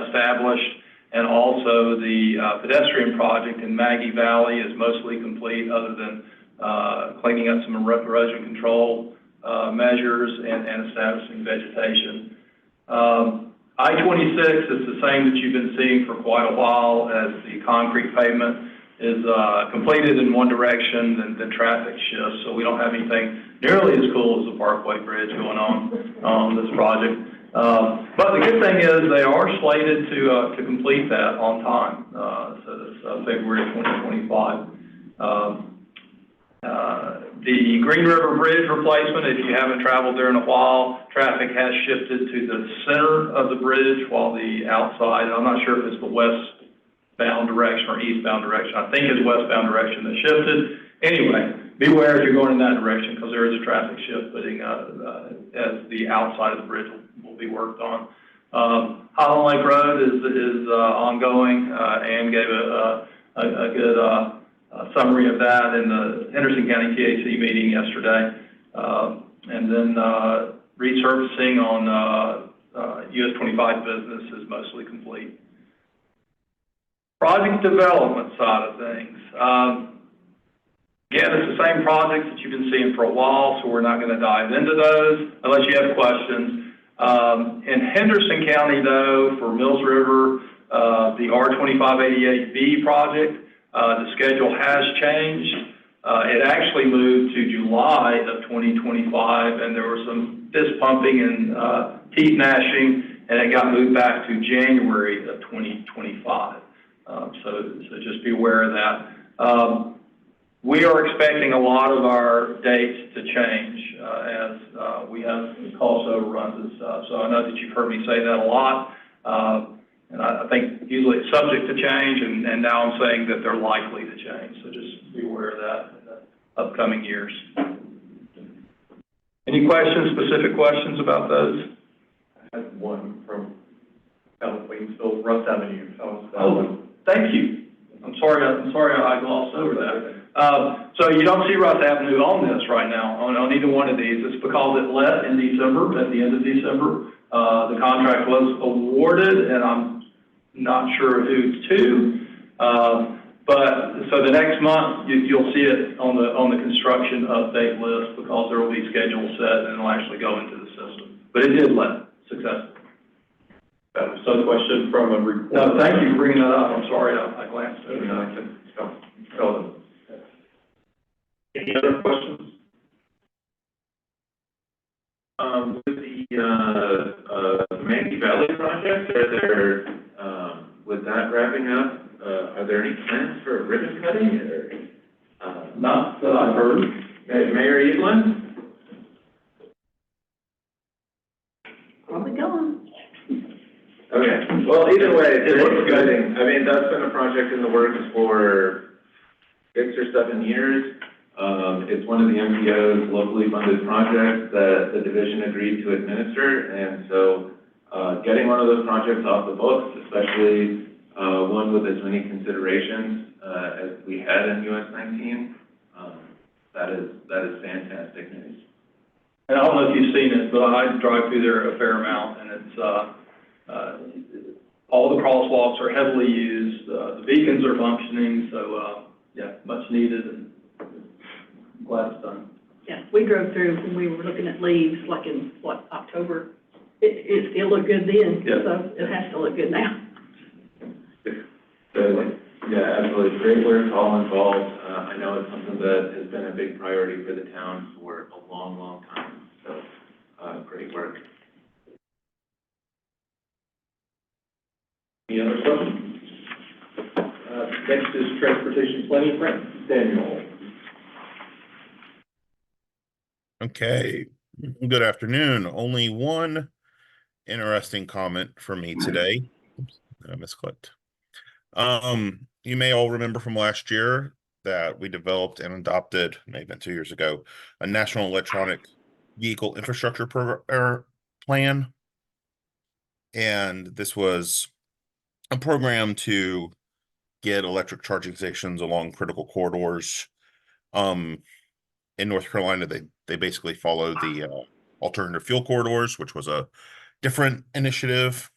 established. And also the pedestrian project in Maggie Valley is mostly complete other than cleaning up some erosion control measures and establishing vegetation. I-26 is the same that you've been seeing for quite a while, as the concrete pavement is completed in one direction, then traffic shifts, so we don't have anything nearly as cool as the Parkway Bridge going on this project. But the good thing is they are slated to complete that on time, so that's February 2025. The Green River Bridge replacement, if you haven't traveled there in a while, traffic has shifted to the center of the bridge, while the outside, I'm not sure if it's the westbound direction or eastbound direction. I think it's westbound direction that shifted. Anyway, beware if you're going in that direction, because there is a traffic shift putting as the outside of the bridge will be worked on. Highland Lake Road is ongoing. Ann gave a good summary of that in the Henderson County TAC meeting yesterday. And then resurfacing on US 25 business is mostly complete. Project development side of things. Again, it's the same projects that you've been seeing for a while, so we're not going to dive into those unless you have questions. In Henderson County, though, for Mills River, the R2588B project, the schedule has changed. It actually moved to July of 2025, and there was some fist pumping and teeth gnashing, and it got moved back to January of 2025. So just be aware of that. We are expecting a lot of our dates to change as we have cost overruns and stuff. So I know that you've heard me say that a lot. And I think usually it's subject to change, and now I'm saying that they're likely to change. So just be aware of that in the upcoming years. Any questions, specific questions about those? I had one from Queensville, Russ Avenue. Oh, thank you. I'm sorry I glossed over that. So you don't see Russ Avenue on this right now, on either one of these. It's because it let in December, at the end of December. The contract was awarded, and I'm not sure who to. But so the next month, you'll see it on the construction update list, because there will be schedule set and it'll actually go into the system. But it did let successfully. That was a question from a report. No, thank you for bringing that up. I'm sorry I glanced over that. I can tell them. Any other questions? With the Mangy Valley project, with that wrapping up, are there any plans for ribbon cutting, or? Not that I've heard. Mayor Evelyn? Probably gone. Okay, well, either way, it's very exciting. I mean, that's been a project in the works for 6 or 7 years. It's one of the MPO's locally funded projects that the division agreed to administer, and so getting one of those projects off the books, especially one with as many considerations as we had in US 19, that is fantastic news. And I don't know if you've seen it, but I drive through there a fair amount, and it's all the crosswalks are heavily used. The beacons are functioning, so yeah, much needed, and glad it's done. Yeah, we drove through when we were looking at leaves, like in, October. It still looked good then, Yeah. so it has to look good now. So, yeah, absolutely. Great work, all involved. I know it's something that has been a big priority for the town for a long, long time. So, great work. Any other questions? Next is Transportation Planning Grant. Daniel. Okay, good afternoon. Only one interesting comment for me today. Oops, I misclicked. You may all remember from last year that we developed and adopted, maybe 2 years ago, a National Electronic Vehicle Infrastructure Plan. And this was a program to get electric charging stations along critical corridors. In North Carolina, they basically followed the alternative fuel corridors, which was a different initiative.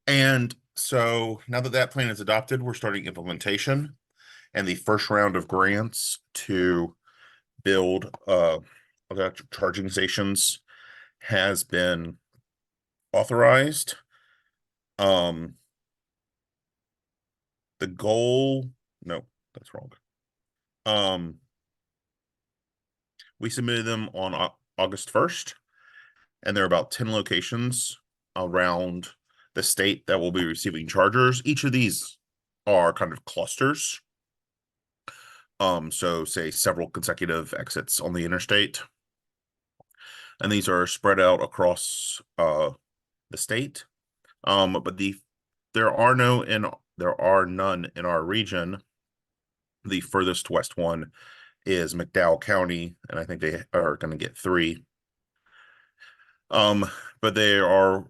And so now that that plan is adopted, we're starting implementation, and the first round of grants to build electric charging stations has been authorized. The goal, no, that's wrong. We submitted them on August 1st, and there are about 10 locations around the state that will be receiving chargers. Each of these are kind of clusters. So say several consecutive exits on the interstate. And these are spread out across the state. But there are none in our region. The furthest west one is McDowell County, and I think they are going to get 3. But they are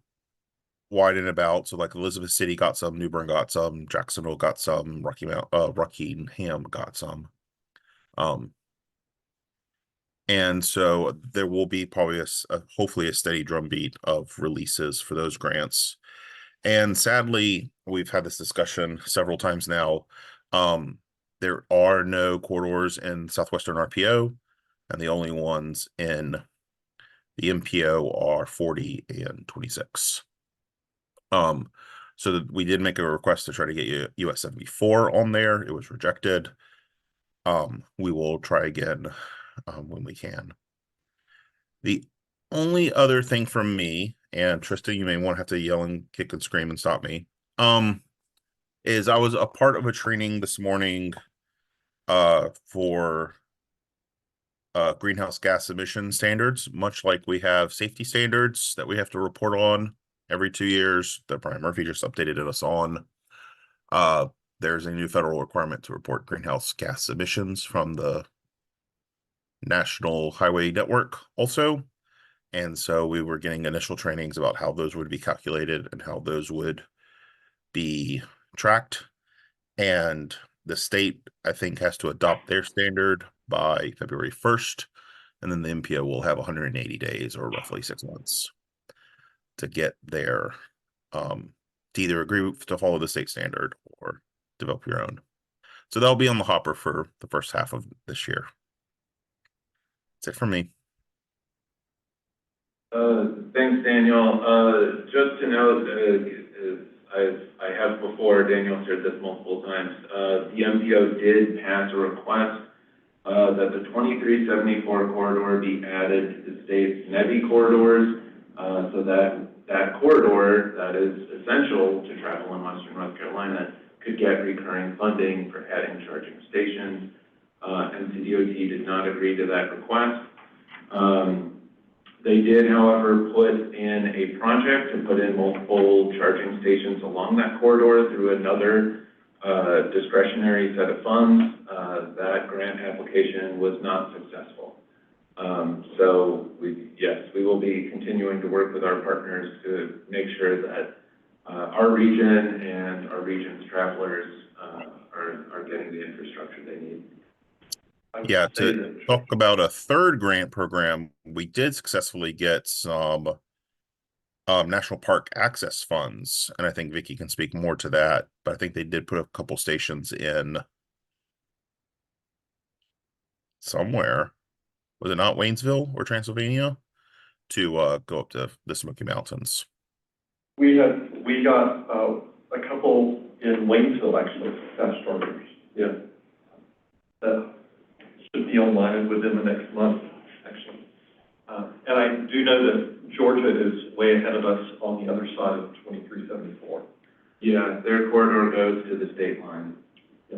wide and about. So like Elizabeth City got some, New Bern got some, Jacksonville got some, Rockingham got some. And so there will be probably hopefully a steady drumbeat of releases for those grants. And sadly, we've had this discussion several times now. There are no corridors in Southwestern RPO, and the only ones in the MPO are 40 and 26. So we did make a request to try to get US 74 on there. It was rejected. We will try again when we can. The only other thing from me, and Tristan, you may want to have to yell and kick and scream and stop me, is I was a part of a training this morning for greenhouse gas emission standards, much like we have safety standards that we have to report on every 2 years that Brian Murphy just updated us on. There's a new federal requirement to report greenhouse gas emissions from the National Highway Network also. And so we were getting initial trainings about how those would be calculated and how those would be tracked. And the state, I think, has to adopt their standard by February 1st. And then the MPO will have 180 days or roughly 6 months to get their, to either agree to follow the state standard or develop your own. So that'll be on the hopper for the first half of this year. That's it for me. Thanks, Daniel. Just to note, I have before, Daniel shared this multiple times, the MPO did pass a request that the 2374 corridor be added to the state's NEVI corridors, so that corridor that is essential to travel in Western North Carolina could get recurring funding for adding charging stations. NCDOT did not agree to that request. They did, however, put in a project to put in multiple charging stations along that corridor through another discretionary set of funds. That grant application was not successful. So we will be continuing to work with our partners to make sure that our region and our region's travelers are getting the infrastructure they need. Yeah, to talk about a third grant program, we did successfully get some national park access funds, and I think Vicky can speak more to that, but I think they did put a couple stations in somewhere. Was it not Waynesville or Transylvania? To go up to the Smoky Mountains. We got a couple in Waynesville, actually, fast chargers. Yeah. That should be online within the next month, actually. And I do know that Georgia is way ahead of us on the other side of 2374. Yeah, their corridor goes to the state line. Yeah.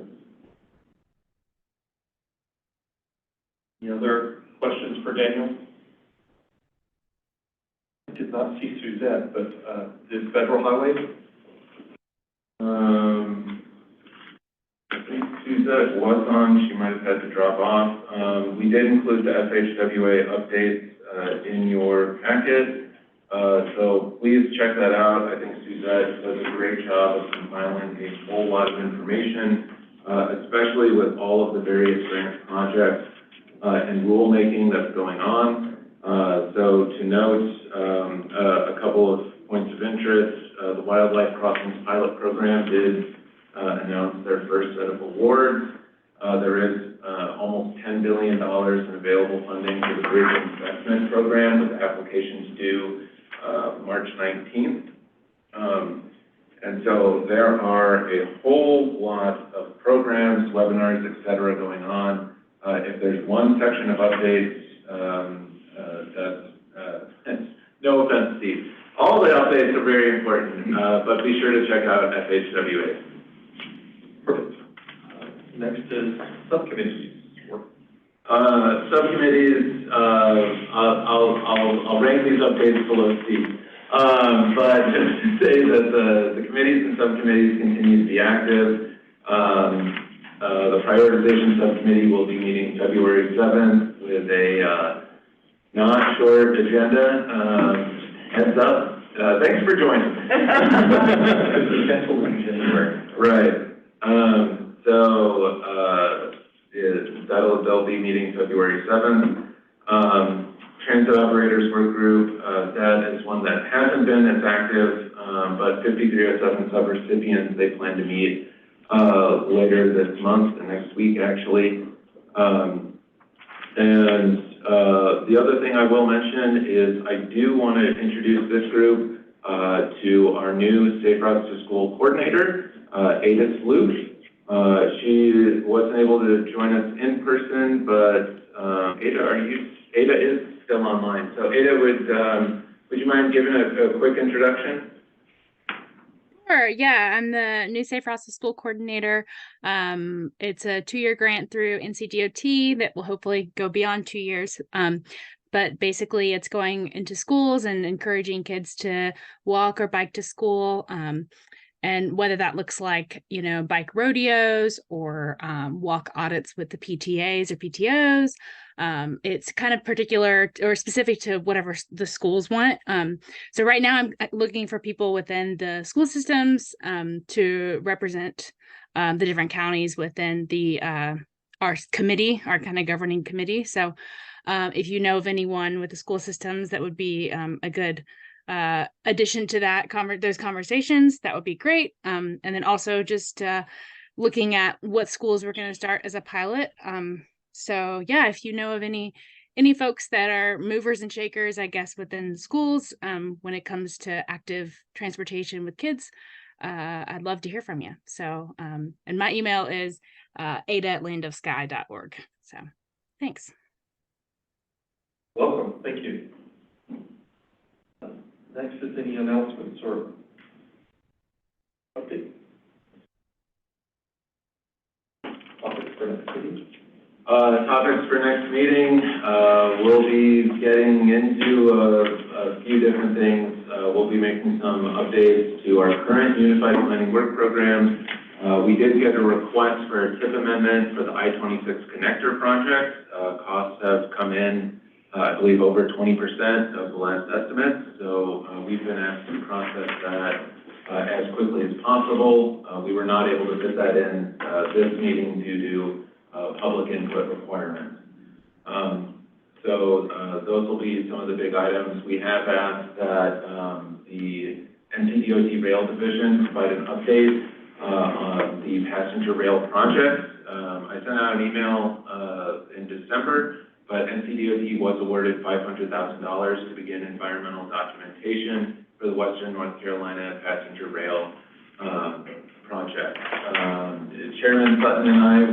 Any other questions for Daniel? I did not see Suzette, but the federal highways? I think Suzette was on, she might have had to drop off. We did include the FHWA updates in your packet, so please check that out. I think Suzette does a great job of compiling a whole lot of information, especially with all of the various grant projects and rulemaking that's going on. So to note a couple of points of interest, the Wildlife Crossings Pilot Program did announce their first set of awards. There is almost $10 billion in available funding for the Bridge Investment Program, with applications due March 19th. And so there are a whole lot of programs, webinars, et cetera, going on. If there's one section of updates, no offense, Steve. All the updates are very important, but be sure to check out FHWA. Perfect. Next is subcommittees. Subcommittees, I'll rank these updates below Steve. But just to say that the committees and subcommittees continue to be active. The prioritization subcommittee will be meeting February 7th with a not short agenda. Heads up. Thanks for joining. Right. They'll be meeting February 7th. Transit Operators Work Group, that is one that hasn't been as active, but 5307 subrecipients, they plan to meet later this month, the next week actually. The other thing I will mention is I do want to introduce this group to our new Safe Routes to School coordinator, Ada Sloop. She wasn't able to join us in person, but Ada is still online. So Ada, would you mind giving a quick introduction? Sure. Yeah, I'm the new Safe Routes to School coordinator. It's a 2-year grant through NCDOT that will hopefully go beyond 2 years. But basically, it's going into schools and encouraging kids to walk or bike to school. And whether that looks like, bike rodeos or walk audits with the PTAs or PTOs, it's kind of particular or specific to whatever the schools want. So right now I'm looking for people within the school systems to represent the different counties within our committee, our kind of governing committee. So if you know of anyone with the school systems that would be a good addition to that those conversations, that would be great. And then also just looking at what schools we're going to start as a pilot. So yeah, if you know of any folks that are movers and shakers, I guess, within schools when it comes to active transportation with kids, I'd love to hear from you. So and my email is ada@landofsky.org. So thanks. Welcome. Thank you. Next is any announcements or updates? Topics for next meeting? Topics for next meeting, we'll be getting into a few different things. We'll be making some updates to our current Unified Planning Work Program. We did get a request for a TIP amendment for the I-26 connector project. Costs have come in, I believe, over 20% of the last estimate. So we've been asked to process that as quickly as possible. We were not able to fit that in this meeting due to public input requirements. So those will be some of the big items. We have asked that the NCDOT Rail Division provide an update on the passenger rail project. I sent out an email in December, but NCDOT was awarded $500,000 to begin environmental documentation for the Western North Carolina passenger rail project. Chairman Sutton and I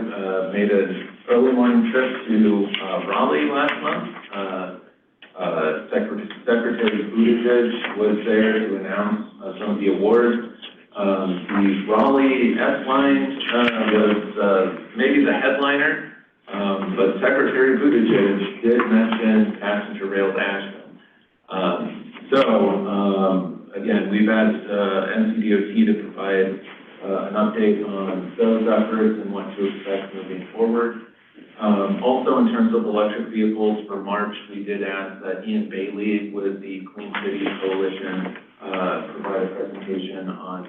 made an early morning trip to Raleigh last month. Secretary Buttigieg was there to announce some of the awards. The Raleigh S-Line was maybe the headliner, but Secretary Buttigieg did mention passenger rail to Asheville. Again, we've asked NCDOT to provide an update on those efforts and what to expect moving forward. Also, in terms of electric vehicles, for March, we did ask that Ian Bailey with the Clean Cities Coalition provide a presentation on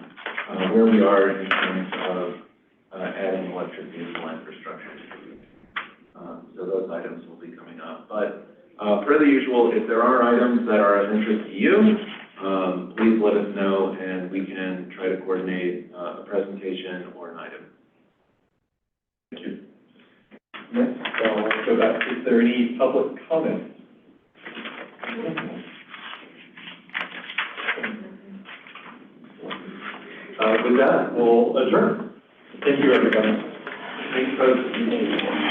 where we are in terms of adding electric vehicle infrastructure. So those items will be coming up. But per the usual, if there are items that are of interest to you, please let us know and we can try to coordinate a presentation or an item. Thank you. Next, I'll go back, is there any public comment? With that, we'll adjourn. Thank you, everybody. Thanks, folks.